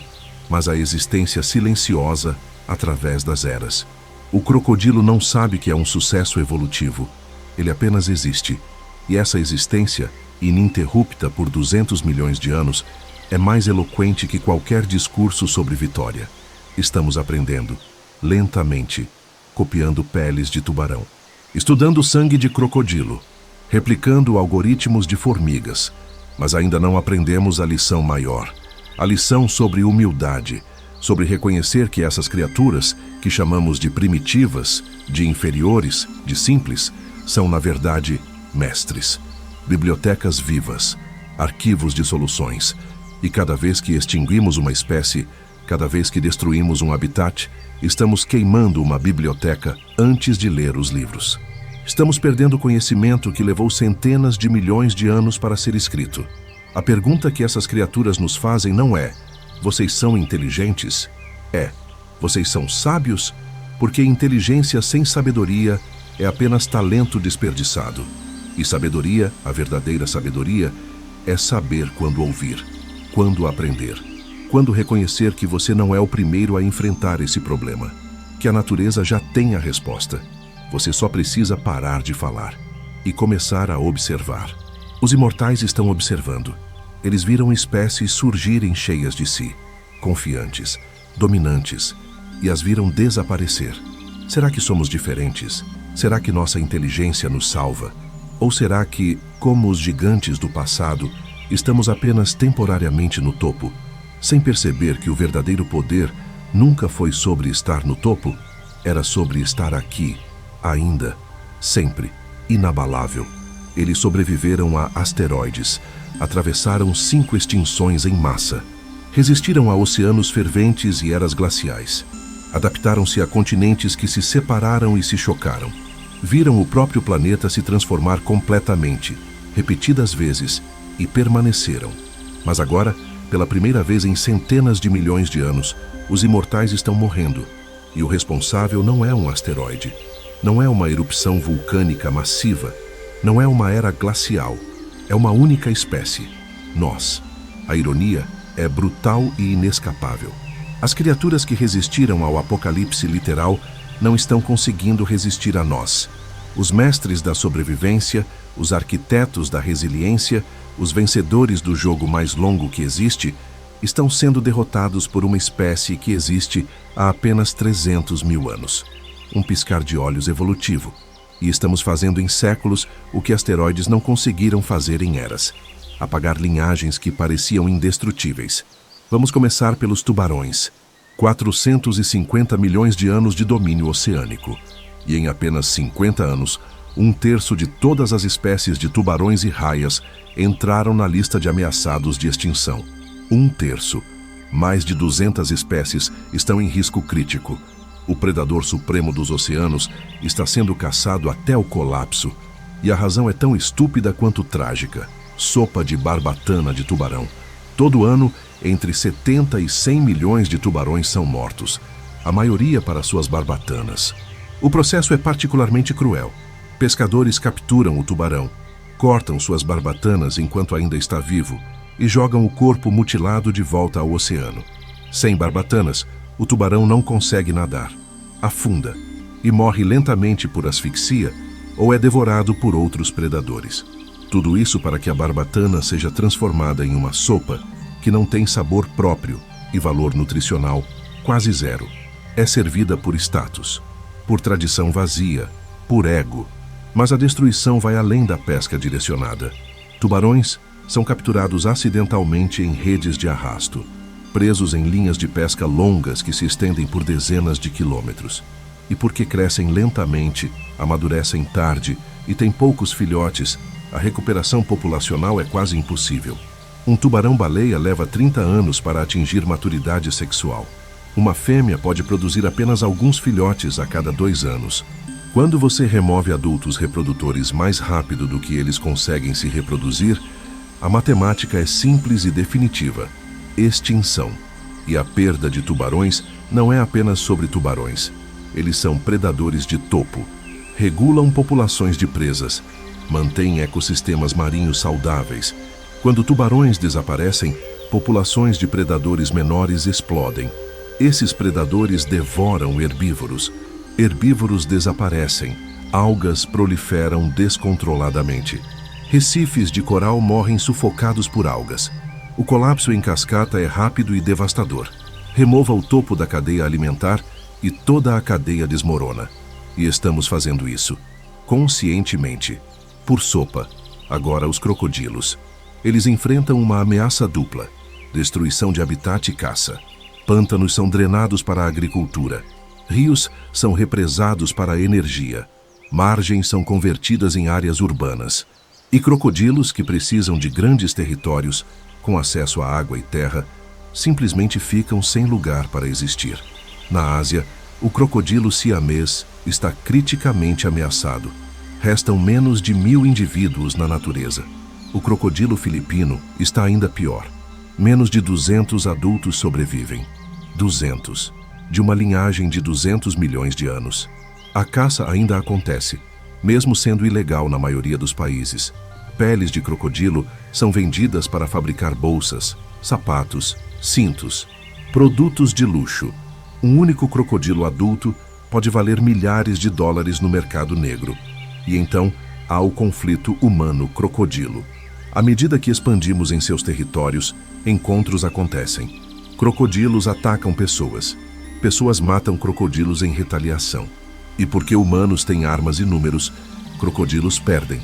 mas a existência silenciosa através das eras. O crocodilo não sabe que é um sucesso evolutivo. Ele apenas existe. E essa existência, ininterrupta por 200 milhões de anos, é mais eloquente que qualquer discurso sobre vitória. Estamos aprendendo, lentamente, copiando peles de tubarão, estudando sangue de crocodilo, replicando algoritmos de formigas, mas ainda não aprendemos a lição maior, a lição sobre humildade, sobre reconhecer que essas criaturas, que chamamos de primitivas, de inferiores, de simples, são na verdade mestres, bibliotecas vivas, arquivos de soluções, e cada vez que extinguimos uma espécie, cada vez que destruímos um habitat, estamos queimando uma biblioteca antes de ler os livros. Estamos perdendo conhecimento que levou centenas de milhões de anos para ser escrito. A pergunta que essas criaturas nos fazem não é: vocês são inteligentes? É: vocês são sábios? Porque inteligência sem sabedoria é apenas talento desperdiçado. E sabedoria, a verdadeira sabedoria, é saber quando ouvir, quando aprender, quando reconhecer que você não é o primeiro a enfrentar esse problema, que a natureza já tem a resposta. Você só precisa parar de falar e começar a observar. Os imortais estão observando. Eles viram espécies surgirem cheias de si, confiantes, dominantes, e as viram desaparecer. Será que somos diferentes? Será que nossa inteligência nos salva? Ou será que, como os gigantes do passado, estamos apenas temporariamente no topo, sem perceber que o verdadeiro poder nunca foi sobre estar no topo, era sobre estar aqui, ainda, sempre, inabalável. Eles sobreviveram a asteroides, atravessaram 5 extinções em massa, resistiram a oceanos ferventes e eras glaciais, adaptaram-se a continentes que se separaram e se chocaram, viram o próprio planeta se transformar completamente, repetidas vezes, e permaneceram. Mas agora, pela primeira vez em centenas de milhões de anos, os imortais estão morrendo, e o responsável não é um asteroide, não é uma erupção vulcânica massiva, não é uma era glacial, é uma única espécie, nós. A ironia é brutal e inescapável. As criaturas que resistiram ao apocalipse literal não estão conseguindo resistir a nós. Os mestres da sobrevivência, os arquitetos da resiliência, os vencedores do jogo mais longo que existe, estão sendo derrotados por uma espécie que existe há apenas 300 mil anos. Um piscar de olhos evolutivo. E estamos fazendo em séculos o que asteroides não conseguiram fazer em eras: apagar linhagens que pareciam indestrutíveis. Vamos começar pelos tubarões. 450 milhões de anos de domínio oceânico. E em apenas 50 anos, 1/3 de todas as espécies de tubarões e raias entraram na lista de ameaçados de extinção. 1/3. Mais de 200 espécies estão em risco crítico. O predador supremo dos oceanos está sendo caçado até o colapso. E a razão é tão estúpida quanto trágica. Sopa de barbatana de tubarão. Todo ano, entre 70 e 100 milhões de tubarões são mortos. A maioria para suas barbatanas. O processo é particularmente cruel. Pescadores capturam o tubarão, cortam suas barbatanas enquanto ainda está vivo e jogam o corpo mutilado de volta ao oceano. Sem barbatanas, o tubarão não consegue nadar, afunda e morre lentamente por asfixia ou é devorado por outros predadores. Tudo isso para que a barbatana seja transformada em uma sopa que não tem sabor próprio e valor nutricional quase zero. É servida por status, por tradição vazia, por ego. Mas a destruição vai além da pesca direcionada. Tubarões são capturados acidentalmente em redes de arrasto, presos em linhas de pesca longas que se estendem por dezenas de quilômetros. E porque crescem lentamente, amadurecem tarde e têm poucos filhotes, a recuperação populacional é quase impossível. Um tubarão-baleia leva 30 anos para atingir maturidade sexual. Uma fêmea pode produzir apenas alguns filhotes a cada 2 anos. Quando você remove adultos reprodutores mais rápido do que eles conseguem se reproduzir, a matemática é simples e definitiva: extinção. E a perda de tubarões não é apenas sobre tubarões. Eles são predadores de topo, regulam populações de presas, mantêm ecossistemas marinhos saudáveis. Quando tubarões desaparecem, populações de predadores menores explodem. Esses predadores devoram herbívoros. Herbívoros desaparecem. Algas proliferam descontroladamente. Recifes de coral morrem sufocados por algas. O colapso em cascata é rápido e devastador. Remova o topo da cadeia alimentar e toda a cadeia desmorona. E estamos fazendo isso, conscientemente. Por sopa, agora os crocodilos. Eles enfrentam uma ameaça dupla: destruição de habitat e caça. Pântanos são drenados para a agricultura. Rios são represados para a energia. Margens são convertidas em áreas urbanas. E crocodilos, que precisam de grandes territórios, com acesso a água e terra, simplesmente ficam sem lugar para existir. Na Ásia, o crocodilo siamês está criticamente ameaçado. Restam menos de 1000 indivíduos na natureza. O crocodilo filipino está ainda pior. Menos de 200 adultos sobrevivem. 200. De uma linhagem de 200 milhões de anos. A caça ainda acontece, mesmo sendo ilegal na maioria dos países. Peles de crocodilo são vendidas para fabricar bolsas, sapatos, cintos, produtos de luxo. Um único crocodilo adulto pode valer milhares de dólares no mercado negro. E então há o conflito humano-crocodilo. À medida que expandimos em seus territórios, encontros acontecem. Crocodilos atacam pessoas. Pessoas matam crocodilos em retaliação. E porque humanos têm armas e números, crocodilos perdem.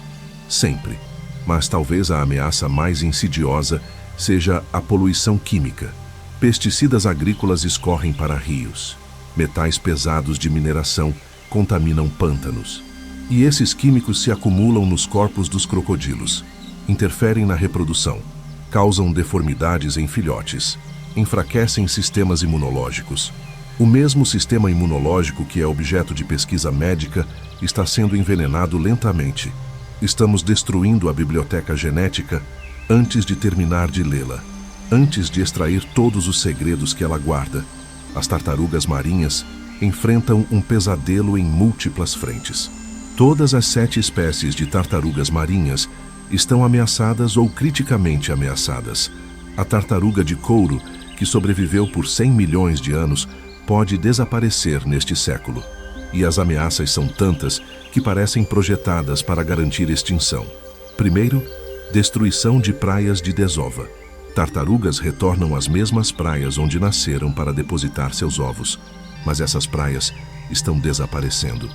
Sempre. Mas talvez a ameaça mais insidiosa seja a poluição química. Pesticidas agrícolas escorrem para rios. Metais pesados de mineração contaminam pântanos. E esses químicos se acumulam nos corpos dos crocodilos. Interferem na reprodução. Causam deformidades em filhotes. Enfraquecem sistemas imunológicos. O mesmo sistema imunológico que é objeto de pesquisa médica está sendo envenenado lentamente. Estamos destruindo a biblioteca genética antes de terminar de lê-la, antes de extrair todos os segredos que ela guarda. As tartarugas marinhas enfrentam um pesadelo em múltiplas frentes. Todas as 7 espécies de tartarugas marinhas estão ameaçadas ou criticamente ameaçadas. A tartaruga de couro, que sobreviveu por 100 milhões de anos, pode desaparecer neste século. E as ameaças são tantas que parecem projetadas para garantir extinção. Primeiro, destruição de praias de desova. Tartarugas retornam às mesmas praias onde nasceram para depositar seus ovos, mas essas praias estão desaparecendo.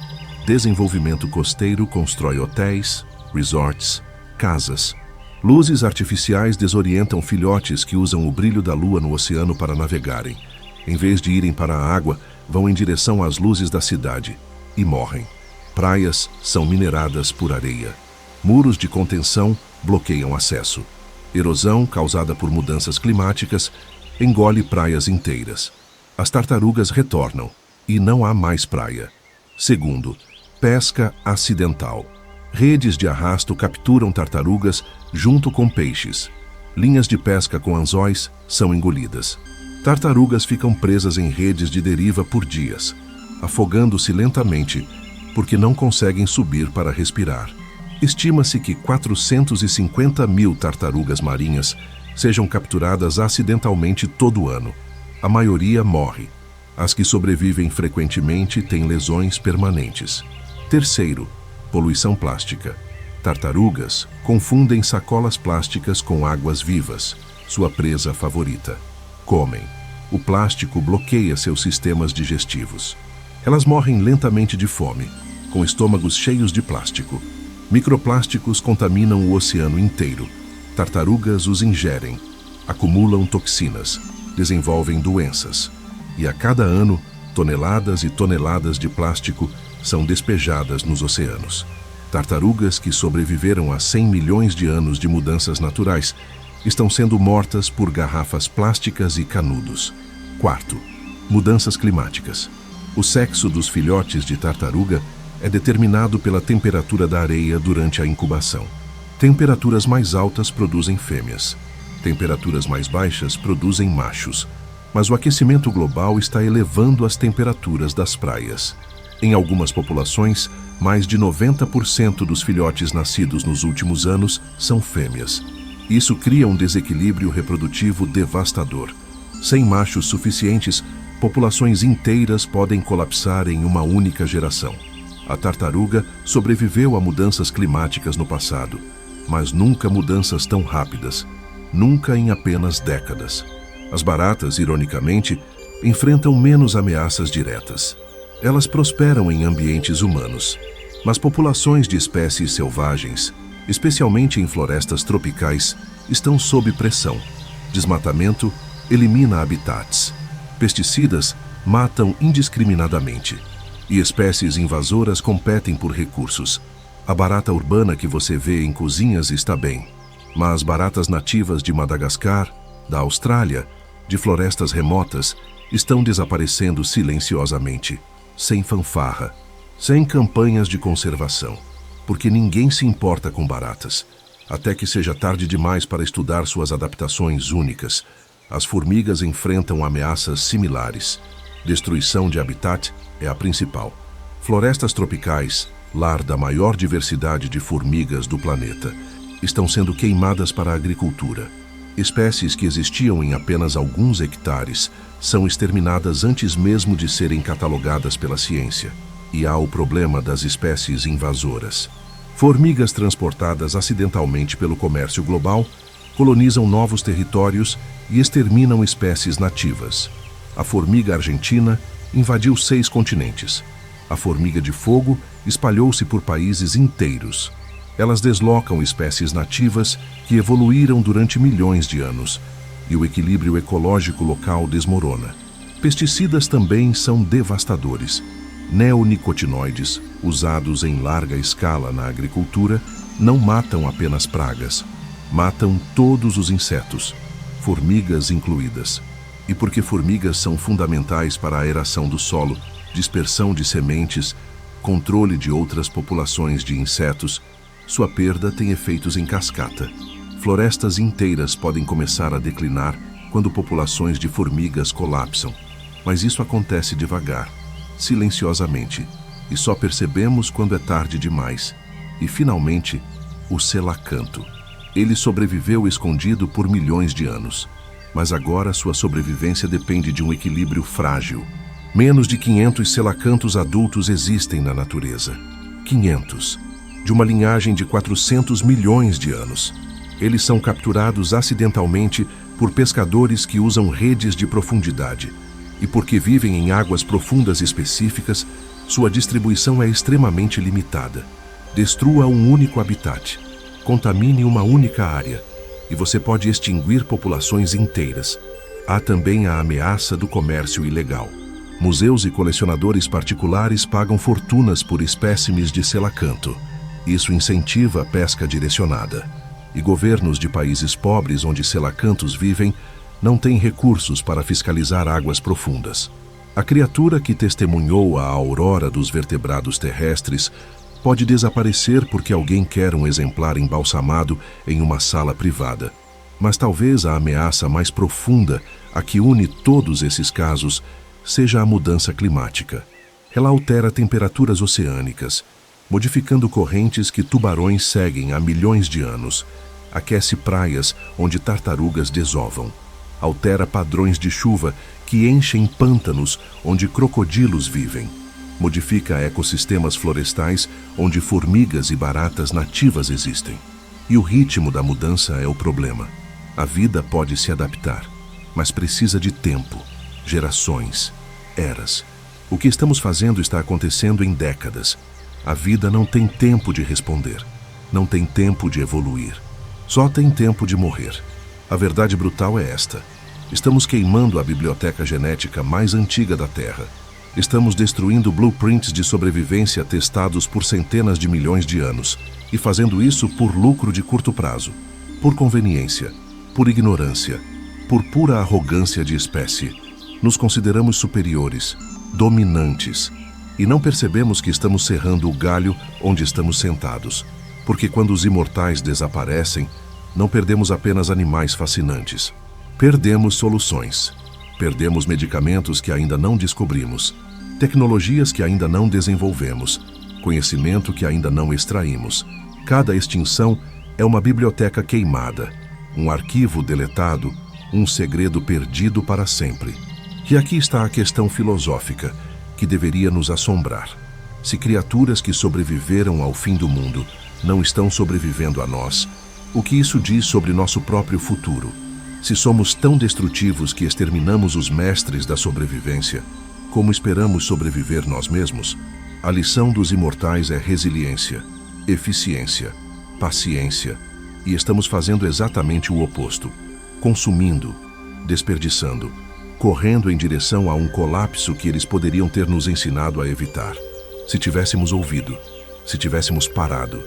Desenvolvimento costeiro constrói hotéis, resorts, casas. Luzes artificiais desorientam filhotes que usam o brilho da lua no oceano para navegarem. Em vez de irem para a água, vão em direção às luzes da cidade e morrem. Praias são mineradas por areia. Muros de contenção bloqueiam acesso. Erosão, causada por mudanças climáticas, engole praias inteiras. As tartarugas retornam e não há mais praia. Segundo, pesca acidental. Redes de arrasto capturam tartarugas junto com peixes. Linhas de pesca com anzóis são engolidas. Tartarugas ficam presas em redes de deriva por dias, afogando-se lentamente porque não conseguem subir para respirar. Estima-se que 450 mil tartarugas marinhas sejam capturadas acidentalmente todo ano. A maioria morre. As que sobrevivem frequentemente têm lesões permanentes. Terceiro, poluição plástica. Tartarugas confundem sacolas plásticas com águas vivas, sua presa favorita. Comem. O plástico bloqueia seus sistemas digestivos. Elas morrem lentamente de fome, com estômagos cheios de plástico. Microplásticos contaminam o oceano inteiro. Tartarugas os ingerem, acumulam toxinas, desenvolvem doenças. E a cada ano, toneladas e toneladas de plástico são despejadas nos oceanos. Tartarugas que sobreviveram a 100 milhões de anos de mudanças naturais estão sendo mortas por garrafas plásticas e canudos. Quarto, mudanças climáticas. O sexo dos filhotes de tartaruga é determinado pela temperatura da areia durante a incubação. Temperaturas mais altas produzem fêmeas. Temperaturas mais baixas produzem machos. Mas o aquecimento global está elevando as temperaturas das praias. Em algumas populações, mais de 90% dos filhotes nascidos nos últimos anos são fêmeas. Isso cria um desequilíbrio reprodutivo devastador. Sem machos suficientes, populações inteiras podem colapsar em uma única geração. A tartaruga sobreviveu a mudanças climáticas no passado, mas nunca mudanças tão rápidas, nunca em apenas décadas. As baratas, ironicamente, enfrentam menos ameaças diretas. Elas prosperam em ambientes humanos, mas populações de espécies selvagens, especialmente em florestas tropicais, estão sob pressão. Desmatamento elimina habitats. Pesticidas matam indiscriminadamente. E espécies invasoras competem por recursos. A barata urbana que você vê em cozinhas está bem, mas baratas nativas de Madagascar, da Austrália, de florestas remotas, estão desaparecendo silenciosamente, sem fanfarra, sem campanhas de conservação, porque ninguém se importa com baratas, até que seja tarde demais para estudar suas adaptações únicas. As formigas enfrentam ameaças similares. Destruição de habitat é a principal. Florestas tropicais, lar da maior diversidade de formigas do planeta, estão sendo queimadas para a agricultura. Espécies que existiam em apenas alguns hectares são exterminadas antes mesmo de serem catalogadas pela ciência. E há o problema das espécies invasoras. Formigas transportadas acidentalmente pelo comércio global colonizam novos territórios e exterminam espécies nativas. A formiga argentina invadiu 6 continentes. A formiga de fogo espalhou-se por países inteiros. Elas deslocam espécies nativas que evoluíram durante milhões de anos, e o equilíbrio ecológico local desmorona. Pesticidas também são devastadores. Neonicotinoides, usados em larga escala na agricultura, não matam apenas pragas, matam todos os insetos, formigas incluídas. E porque formigas são fundamentais para a aeração do solo, dispersão de sementes, controle de outras populações de insetos, sua perda tem efeitos em cascata. Florestas inteiras podem começar a declinar quando populações de formigas colapsam, mas isso acontece devagar, silenciosamente, e só percebemos quando é tarde demais. E, finalmente, o selacanto. Ele sobreviveu escondido por milhões de anos. Mas agora sua sobrevivência depende de um equilíbrio frágil. Menos de 500 selacantos adultos existem na natureza. 500. De uma linhagem de 400 milhões de anos. Eles são capturados acidentalmente por pescadores que usam redes de profundidade. E porque vivem em águas profundas específicas, sua distribuição é extremamente limitada. Destrua um único habitat. Contamine uma única área. E você pode extinguir populações inteiras. Há também a ameaça do comércio ilegal. Museus e colecionadores particulares pagam fortunas por espécimes de selacanto. Isso incentiva a pesca direcionada. E governos de países pobres onde selacantos vivem não têm recursos para fiscalizar águas profundas. A criatura que testemunhou a aurora dos vertebrados terrestres pode desaparecer porque alguém quer um exemplar embalsamado em uma sala privada. Mas talvez a ameaça mais profunda, a que une todos esses casos, seja a mudança climática. Ela altera temperaturas oceânicas, modificando correntes que tubarões seguem há milhões de anos, aquece praias onde tartarugas desovam, altera padrões de chuva que enchem pântanos onde crocodilos vivem, modifica ecossistemas florestais onde formigas e baratas nativas existem. E o ritmo da mudança é o problema. A vida pode se adaptar, mas precisa de tempo, gerações, eras. O que estamos fazendo está acontecendo em décadas. A vida não tem tempo de responder, não tem tempo de evoluir. Só tem tempo de morrer. A verdade brutal é esta. Estamos queimando a biblioteca genética mais antiga da Terra. Estamos destruindo blueprints de sobrevivência testados por centenas de milhões de anos e fazendo isso por lucro de curto prazo, por conveniência, por ignorância, por pura arrogância de espécie. Nos consideramos superiores, dominantes, e não percebemos que estamos serrando o galho onde estamos sentados, porque quando os imortais desaparecem, não perdemos apenas animais fascinantes. Perdemos soluções. Perdemos medicamentos que ainda não descobrimos, tecnologias que ainda não desenvolvemos, conhecimento que ainda não extraímos. Cada extinção é uma biblioteca queimada, um arquivo deletado, um segredo perdido para sempre. E aqui está a questão filosófica, que deveria nos assombrar. Se criaturas que sobreviveram ao fim do mundo não estão sobrevivendo a nós, o que isso diz sobre nosso próprio futuro? Se somos tão destrutivos que exterminamos os mestres da sobrevivência, como esperamos sobreviver nós mesmos? A lição dos imortais é resiliência, eficiência, paciência, e estamos fazendo exatamente o oposto, consumindo, desperdiçando, correndo em direção a um colapso que eles poderiam ter nos ensinado a evitar. Se tivéssemos ouvido, se tivéssemos parado,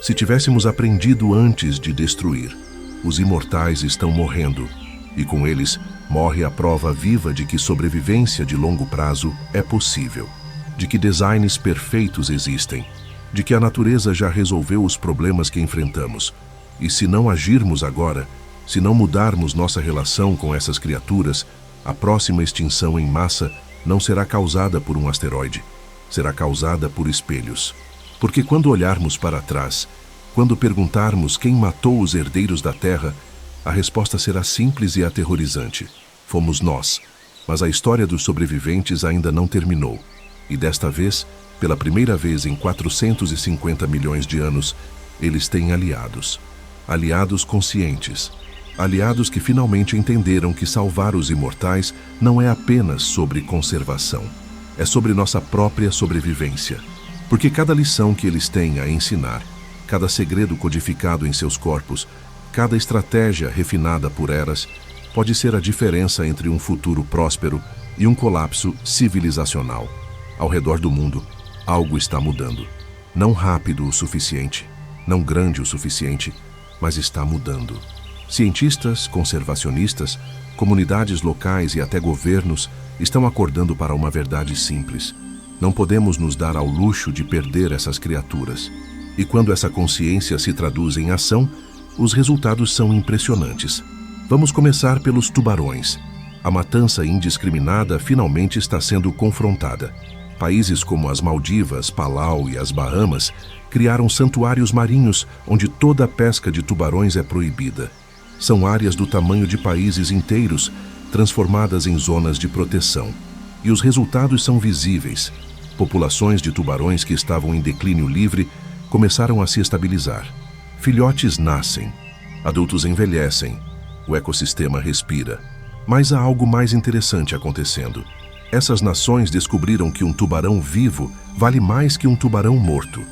se tivéssemos aprendido antes de destruir. Os imortais estão morrendo, e com eles morre a prova viva de que sobrevivência de longo prazo é possível, de que designs perfeitos existem, de que a natureza já resolveu os problemas que enfrentamos. E se não agirmos agora, se não mudarmos nossa relação com essas criaturas, a próxima extinção em massa não será causada por um asteroide, será causada por espelhos. Porque quando olharmos para trás, quando perguntarmos quem matou os herdeiros da Terra, a resposta será simples e aterrorizante. Fomos nós. Mas a história dos sobreviventes ainda não terminou. E desta vez, pela primeira vez em 450 milhões de anos, eles têm aliados. Aliados conscientes. Aliados que finalmente entenderam que salvar os imortais não é apenas sobre conservação. É sobre nossa própria sobrevivência. Porque cada lição que eles têm a ensinar, cada segredo codificado em seus corpos, cada estratégia refinada por eras, pode ser a diferença entre um futuro próspero e um colapso civilizacional. Ao redor do mundo, algo está mudando. Não rápido o suficiente, não grande o suficiente, mas está mudando. Cientistas, conservacionistas, comunidades locais e até governos estão acordando para uma verdade simples. Não podemos nos dar ao luxo de perder essas criaturas. E quando essa consciência se traduz em ação, os resultados são impressionantes. Vamos começar pelos tubarões. A matança indiscriminada finalmente está sendo confrontada. Países como as Maldivas, Palau e as Bahamas criaram santuários marinhos onde toda a pesca de tubarões é proibida. São áreas do tamanho de países inteiros, transformadas em zonas de proteção. E os resultados são visíveis. Populações de tubarões que estavam em declínio livre começaram a se estabilizar. Filhotes nascem, adultos envelhecem, o ecossistema respira. Mas há algo mais interessante acontecendo. Essas nações descobriram que um tubarão vivo vale mais que um tubarão morto.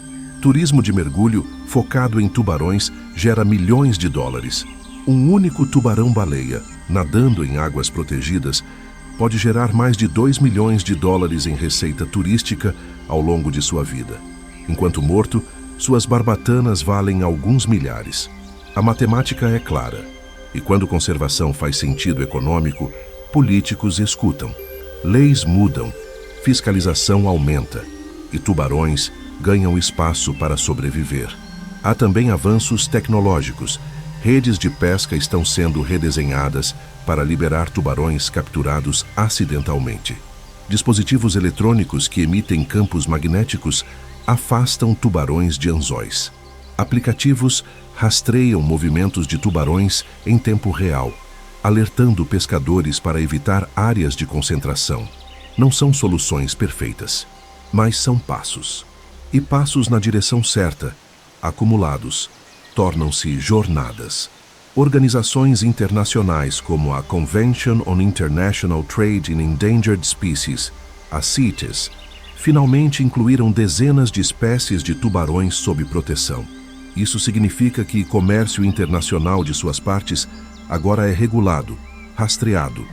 Turismo de mergulho focado em tubarões gera milhões de dólares. Um único tubarão-baleia, nadando em águas protegidas, pode gerar mais de 2 milhões de dólares em receita turística ao longo de sua vida. Enquanto morto, suas barbatanas valem alguns milhares. A matemática é clara. E quando conservação faz sentido econômico, políticos escutam. Leis mudam, fiscalização aumenta e tubarões ganham espaço para sobreviver. Há também avanços tecnológicos. Redes de pesca estão sendo redesenhadas para liberar tubarões capturados acidentalmente. Dispositivos eletrônicos que emitem campos magnéticos afastam tubarões de anzóis. Aplicativos rastreiam movimentos de tubarões em tempo real, alertando pescadores para evitar áreas de concentração. Não são soluções perfeitas, mas são passos. E passos na direção certa, acumulados, tornam-se jornadas. Organizações internacionais como a Convention on International Trade in Endangered Species, a CITES, finalmente incluíram dezenas de espécies de tubarões sob proteção. Isso significa que o comércio internacional de suas partes agora é regulado, rastreado.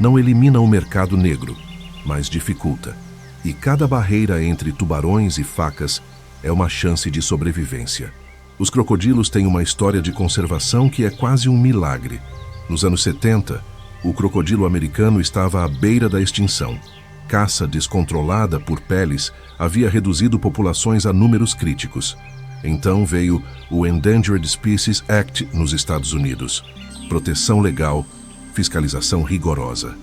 Não elimina o mercado negro, mas dificulta. E cada barreira entre tubarões e facas é uma chance de sobrevivência. Os crocodilos têm uma história de conservação que é quase um milagre. Nos anos 70, o crocodilo americano estava à beira da extinção. Caça descontrolada por peles havia reduzido populações a números críticos. Então veio o Endangered Species Act nos Estados Unidos. Proteção legal, fiscalização rigorosa.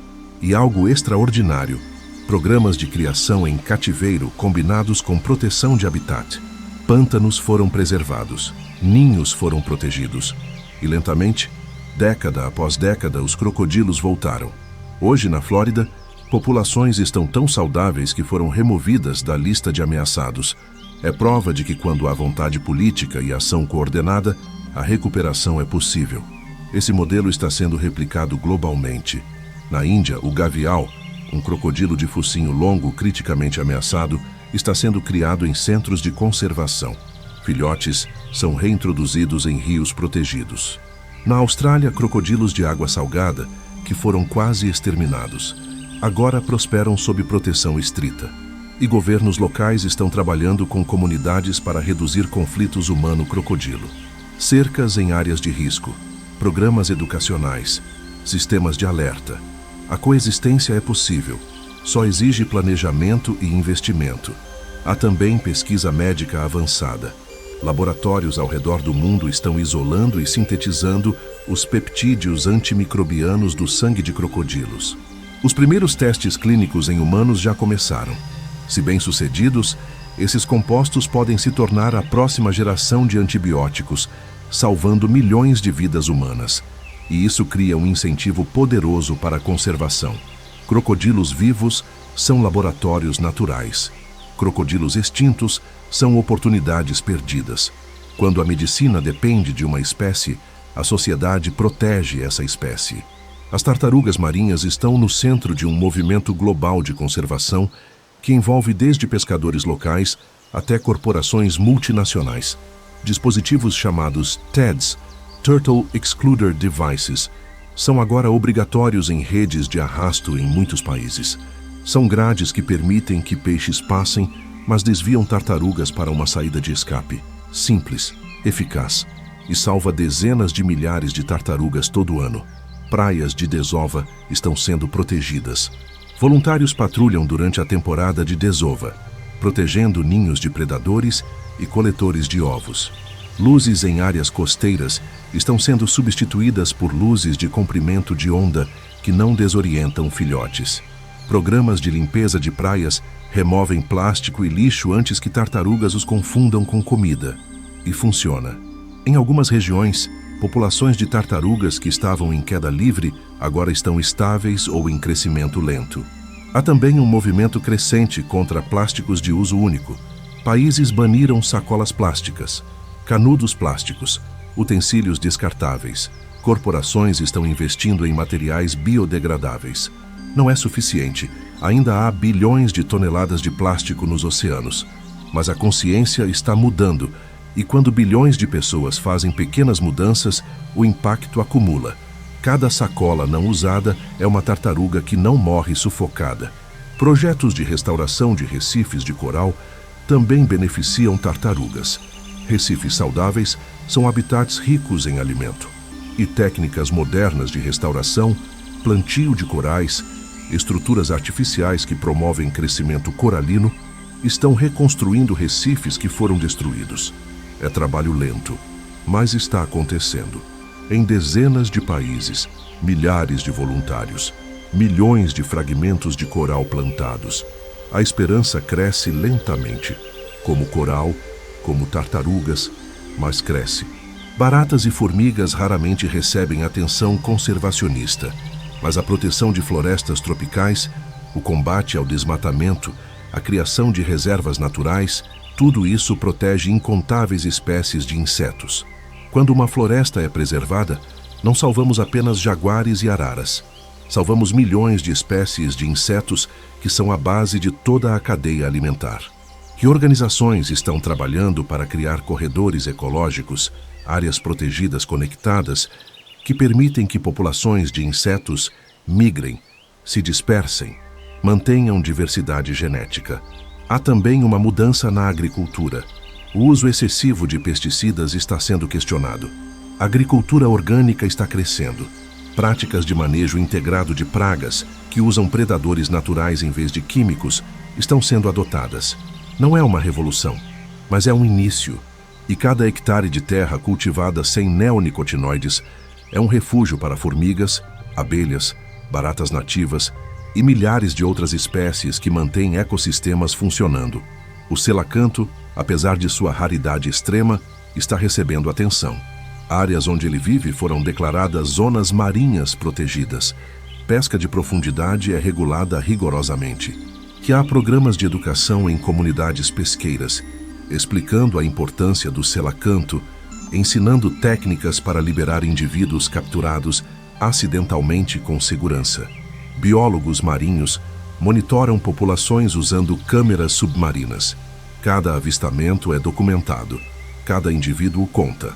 E algo extraordinário, programas de criação em cativeiro combinados com proteção de habitat. Pântanos foram preservados, ninhos foram protegidos. E lentamente, década após década, os crocodilos voltaram. Hoje, na Flórida, populações estão tão saudáveis que foram removidas da lista de ameaçados. É prova de que quando há vontade política e ação coordenada, a recuperação é possível. Esse modelo está sendo replicado globalmente. Na Índia, o gavial, um crocodilo de focinho longo criticamente ameaçado, está sendo criado em centros de conservação. Filhotes são reintroduzidos em rios protegidos. Na Austrália, crocodilos de água salgada, que foram quase exterminados, agora prosperam sob proteção estrita. E governos locais estão trabalhando com comunidades para reduzir conflitos humano-crocodilo. Cercas em áreas de risco, programas educacionais, sistemas de alerta. A coexistência é possível. Só exige planejamento e investimento. Há também pesquisa médica avançada. Laboratórios ao redor do mundo estão isolando e sintetizando os peptídeos antimicrobianos do sangue de crocodilos. Os primeiros testes clínicos em humanos já começaram. Se bem-sucedidos, esses compostos podem se tornar a próxima geração de antibióticos, salvando milhões de vidas humanas. E isso cria um incentivo poderoso para a conservação. Crocodilos vivos são laboratórios naturais. Crocodilos extintos são oportunidades perdidas. Quando a medicina depende de uma espécie, a sociedade protege essa espécie. As tartarugas marinhas estão no centro de um movimento global de conservação que envolve desde pescadores locais até corporações multinacionais. Dispositivos chamados TEDs, Turtle Excluder Devices, são agora obrigatórios em redes de arrasto em muitos países. São grades que permitem que peixes passem, mas desviam tartarugas para uma saída de escape. Simples, eficaz e salva dezenas de milhares de tartarugas todo ano. Praias de desova estão sendo protegidas. Voluntários patrulham durante a temporada de desova, protegendo ninhos de predadores e coletores de ovos. Luzes em áreas costeiras estão sendo substituídas por luzes de comprimento de onda que não desorientam filhotes. Programas de limpeza de praias removem plástico e lixo antes que tartarugas os confundam com comida. E funciona. Em algumas regiões, populações de tartarugas que estavam em queda livre agora estão estáveis ou em crescimento lento. Há também um movimento crescente contra plásticos de uso único. Países baniram sacolas plásticas, canudos plásticos, utensílios descartáveis. Corporações estão investindo em materiais biodegradáveis. Não é suficiente. Ainda há bilhões de toneladas de plástico nos oceanos. Mas a consciência está mudando, e quando bilhões de pessoas fazem pequenas mudanças, o impacto acumula. Cada sacola não usada é uma tartaruga que não morre sufocada. Projetos de restauração de recifes de coral também beneficiam tartarugas. Recifes saudáveis são habitats ricos em alimento. E técnicas modernas de restauração, plantio de corais, estruturas artificiais que promovem crescimento coralino, estão reconstruindo recifes que foram destruídos. É trabalho lento, mas está acontecendo. Em dezenas de países, milhares de voluntários, milhões de fragmentos de coral plantados. A esperança cresce lentamente, como coral, como tartarugas, mas cresce. Baratas e formigas raramente recebem atenção conservacionista, mas a proteção de florestas tropicais, o combate ao desmatamento, a criação de reservas naturais, tudo isso protege incontáveis espécies de insetos. Quando uma floresta é preservada, não salvamos apenas jaguares e araras. Salvamos milhões de espécies de insetos que são a base de toda a cadeia alimentar. Que organizações estão trabalhando para criar corredores ecológicos, áreas protegidas conectadas, que permitem que populações de insetos migrem, se dispersem, mantenham diversidade genética. Há também uma mudança na agricultura. O uso excessivo de pesticidas está sendo questionado. A agricultura orgânica está crescendo. Práticas de manejo integrado de pragas, que usam predadores naturais em vez de químicos, estão sendo adotadas. Não é uma revolução, mas é um início. E cada hectare de terra cultivada sem neonicotinoides é um refúgio para formigas, abelhas, baratas nativas e milhares de outras espécies que mantêm ecossistemas funcionando. O selacanto, apesar de sua raridade extrema, está recebendo atenção. Áreas onde ele vive foram declaradas zonas marinhas protegidas. Pesca de profundidade é regulada rigorosamente. Que há programas de educação em comunidades pesqueiras, explicando a importância do selacanto, ensinando técnicas para liberar indivíduos capturados acidentalmente com segurança. Biólogos marinhos monitoram populações usando câmeras submarinas. Cada avistamento é documentado. Cada indivíduo conta.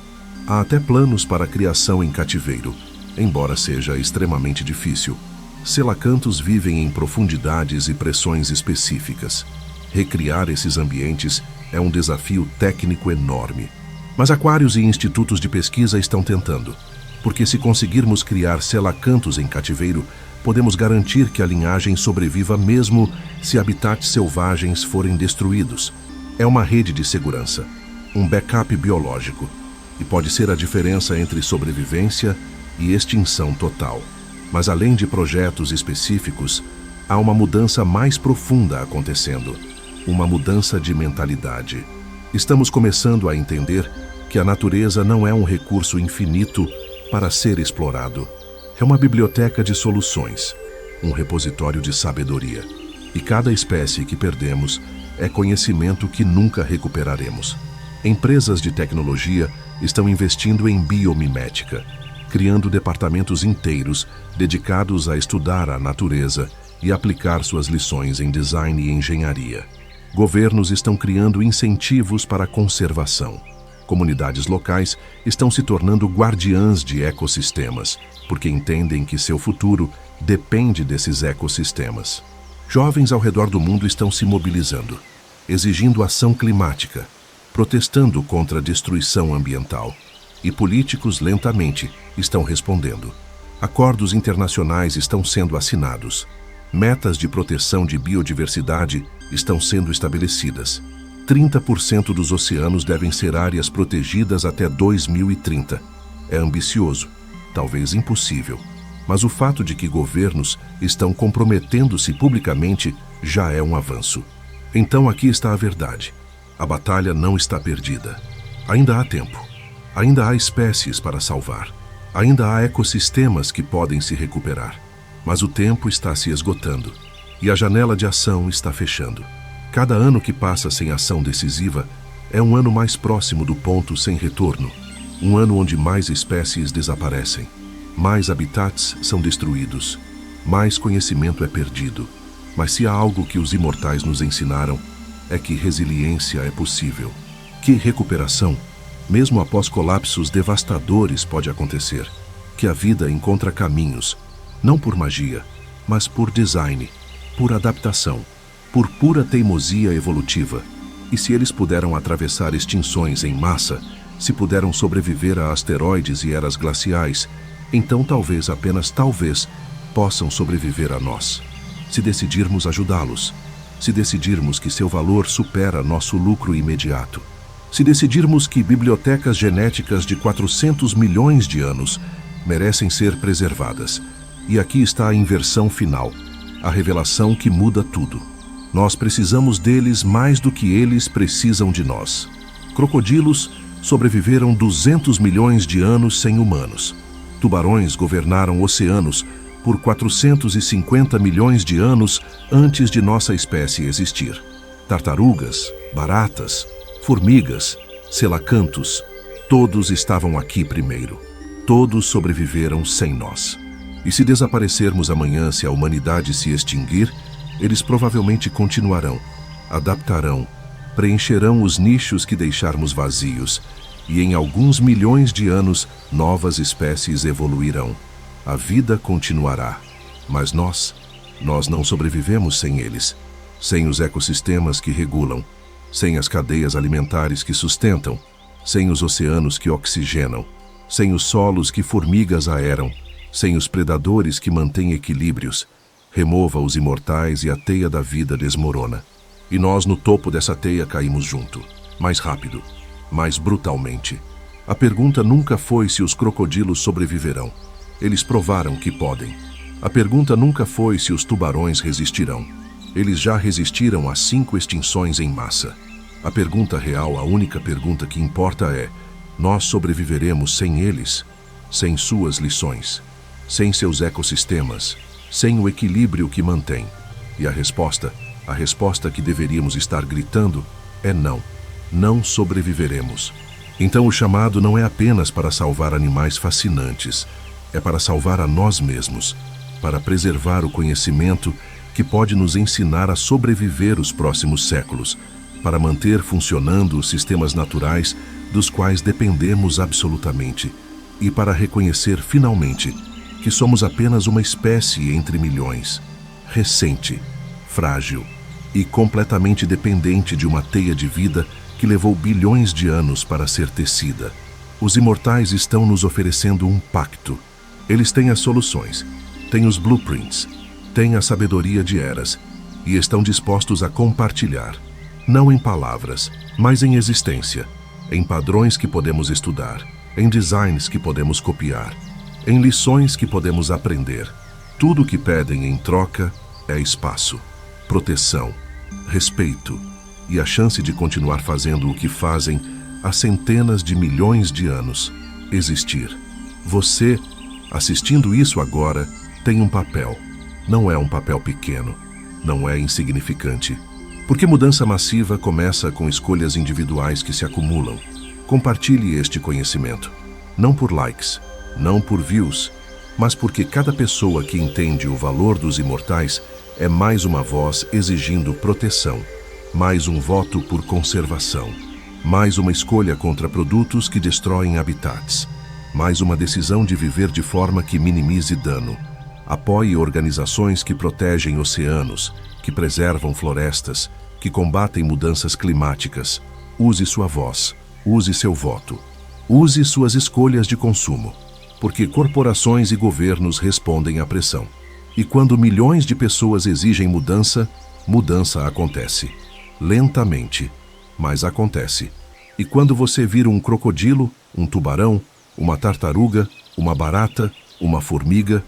Há até planos para a criação em cativeiro, embora seja extremamente difícil. Selacantos vivem em profundidades e pressões específicas. Recriar esses ambientes é um desafio técnico enorme. Mas aquários e institutos de pesquisa estão tentando, porque se conseguirmos criar selacantos em cativeiro, podemos garantir que a linhagem sobreviva mesmo se habitats selvagens forem destruídos. É uma rede de segurança, um backup biológico, e pode ser a diferença entre sobrevivência e extinção total. Mas além de projetos específicos, há uma mudança mais profunda acontecendo, uma mudança de mentalidade. Estamos começando a entender que a natureza não é um recurso infinito para ser explorado. É uma biblioteca de soluções, um repositório de sabedoria. E cada espécie que perdemos é conhecimento que nunca recuperaremos. Empresas de tecnologia estão investindo em biomimética, criando departamentos inteiros dedicados a estudar a natureza e aplicar suas lições em design e engenharia. Governos estão criando incentivos para a conservação. Comunidades locais estão se tornando guardiãs de ecossistemas, porque entendem que seu futuro depende desses ecossistemas. Jovens ao redor do mundo estão se mobilizando, exigindo ação climática, protestando contra a destruição ambiental. E políticos lentamente estão respondendo. Acordos internacionais estão sendo assinados. Metas de proteção de biodiversidade estão sendo estabelecidas. 30% dos oceanos devem ser áreas protegidas até 2030. É ambicioso, talvez impossível, Mas o fato de que governos estão comprometendo-se publicamente já é um avanço. Então aqui está a verdade. A batalha não está perdida. Ainda há tempo. Ainda há espécies para salvar. Ainda há ecossistemas que podem se recuperar. Mas o tempo está se esgotando. E a janela de ação está fechando. Cada ano que passa sem ação decisiva é um ano mais próximo do ponto sem retorno. Um ano onde mais espécies desaparecem. Mais habitats são destruídos. Mais conhecimento é perdido. Mas se há algo que os imortais nos ensinaram, é que resiliência é possível. Que recuperação, mesmo após colapsos devastadores, pode acontecer. Que a vida encontra caminhos, não por magia, mas por design, por adaptação, por pura teimosia evolutiva. E se eles puderam atravessar extinções em massa, se puderam sobreviver a asteroides e eras glaciais, então talvez, apenas talvez, possam sobreviver a nós. Se decidirmos ajudá-los, se decidirmos que seu valor supera nosso lucro imediato, se decidirmos que bibliotecas genéticas de 400 milhões de anos merecem ser preservadas. E aqui está a inversão final, a revelação que muda tudo. Nós precisamos deles mais do que eles precisam de nós. Crocodilos sobreviveram 200 milhões de anos sem humanos. Tubarões governaram oceanos por 450 milhões de anos antes de nossa espécie existir. Tartarugas, baratas, formigas, selacantos, todos estavam aqui primeiro. Todos sobreviveram sem nós. E se desaparecermos amanhã, se a humanidade se extinguir, eles provavelmente continuarão, adaptarão, preencherão os nichos que deixarmos vazios, e em alguns milhões de anos novas espécies evoluirão. A vida continuará, mas nós não sobrevivemos sem eles, sem os ecossistemas que regulam, sem as cadeias alimentares que sustentam, sem os oceanos que oxigenam, sem os solos que formigas aeram, sem os predadores que mantêm equilíbrios. Remova os imortais e a teia da vida desmorona. E nós no topo dessa teia caímos junto, mais rápido, mais brutalmente. A pergunta nunca foi se os crocodilos sobreviverão. Eles provaram que podem. A pergunta nunca foi se os tubarões resistirão. Eles já resistiram a 5 extinções em massa. A pergunta real, a única pergunta que importa é: nós sobreviveremos sem eles? Sem suas lições? Sem seus ecossistemas? Sem o equilíbrio que mantém? E a resposta que deveríamos estar gritando é não. Não sobreviveremos. Então o chamado não é apenas para salvar animais fascinantes, é para salvar a nós mesmos, para preservar o conhecimento que pode nos ensinar a sobreviver os próximos séculos, para manter funcionando os sistemas naturais dos quais dependemos absolutamente, e para reconhecer finalmente que somos apenas uma espécie entre milhões, recente, frágil e completamente dependente de uma teia de vida que levou bilhões de anos para ser tecida. Os imortais estão nos oferecendo um pacto. Eles têm as soluções, têm os blueprints, têm a sabedoria de eras e estão dispostos a compartilhar, não em palavras, mas em existência, em padrões que podemos estudar, em designs que podemos copiar, em lições que podemos aprender. Tudo o que pedem em troca é espaço, proteção, respeito e a chance de continuar fazendo o que fazem há centenas de milhões de anos, existir. Você, assistindo isso agora, tem um papel. Não é um papel pequeno, não é insignificante. Porque mudança massiva começa com escolhas individuais que se acumulam. Compartilhe este conhecimento, não por likes, não por views, mas porque cada pessoa que entende o valor dos imortais é mais uma voz exigindo proteção, mais um voto por conservação, mais uma escolha contra produtos que destroem habitats, mais uma decisão de viver de forma que minimize dano. Apoie organizações que protegem oceanos, que preservam florestas, que combatem mudanças climáticas. Use sua voz, use seu voto, use suas escolhas de consumo. Porque corporações e governos respondem à pressão. E quando milhões de pessoas exigem mudança, mudança acontece. Lentamente, mas acontece. E quando você vira um crocodilo, um tubarão, uma tartaruga, uma barata, uma formiga,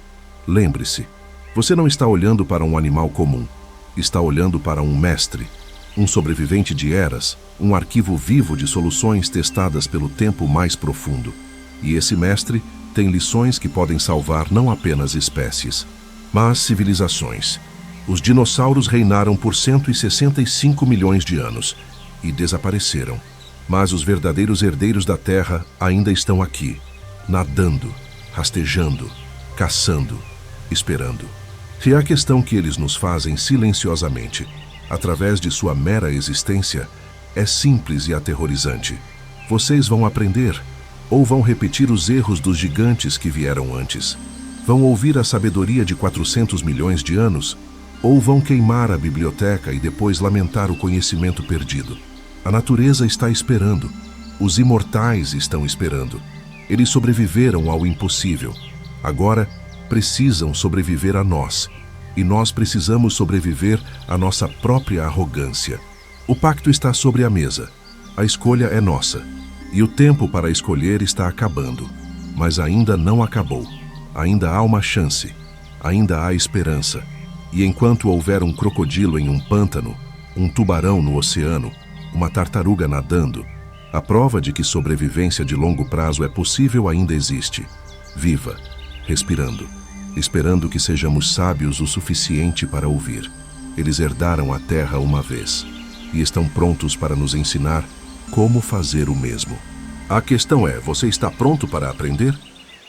Lembre-se, você não está olhando para um animal comum. Está olhando para um mestre, um sobrevivente de eras, um arquivo vivo de soluções testadas pelo tempo mais profundo. E esse mestre tem lições que podem salvar não apenas espécies, mas civilizações. Os dinossauros reinaram por 165 milhões de anos e desapareceram. Mas os verdadeiros herdeiros da Terra ainda estão aqui, nadando, rastejando, caçando, esperando. E a questão que eles nos fazem silenciosamente, através de sua mera existência, é simples e aterrorizante. Vocês vão aprender, ou vão repetir os erros dos gigantes que vieram antes? Vão ouvir a sabedoria de 400 milhões de anos? Ou vão queimar a biblioteca e depois lamentar o conhecimento perdido? A natureza está esperando. Os imortais estão esperando. Eles sobreviveram ao impossível. Agora, precisam sobreviver a nós. E nós precisamos sobreviver à nossa própria arrogância. O pacto está sobre a mesa. A escolha é nossa. E o tempo para escolher está acabando. Mas ainda não acabou. Ainda há uma chance. Ainda há esperança. E enquanto houver um crocodilo em um pântano, um tubarão no oceano, uma tartaruga nadando, a prova de que sobrevivência de longo prazo é possível ainda existe. Viva, respirando, esperando que sejamos sábios o suficiente para ouvir. Eles herdaram a terra uma vez e estão prontos para nos ensinar como fazer o mesmo. A questão é, você está pronto para aprender?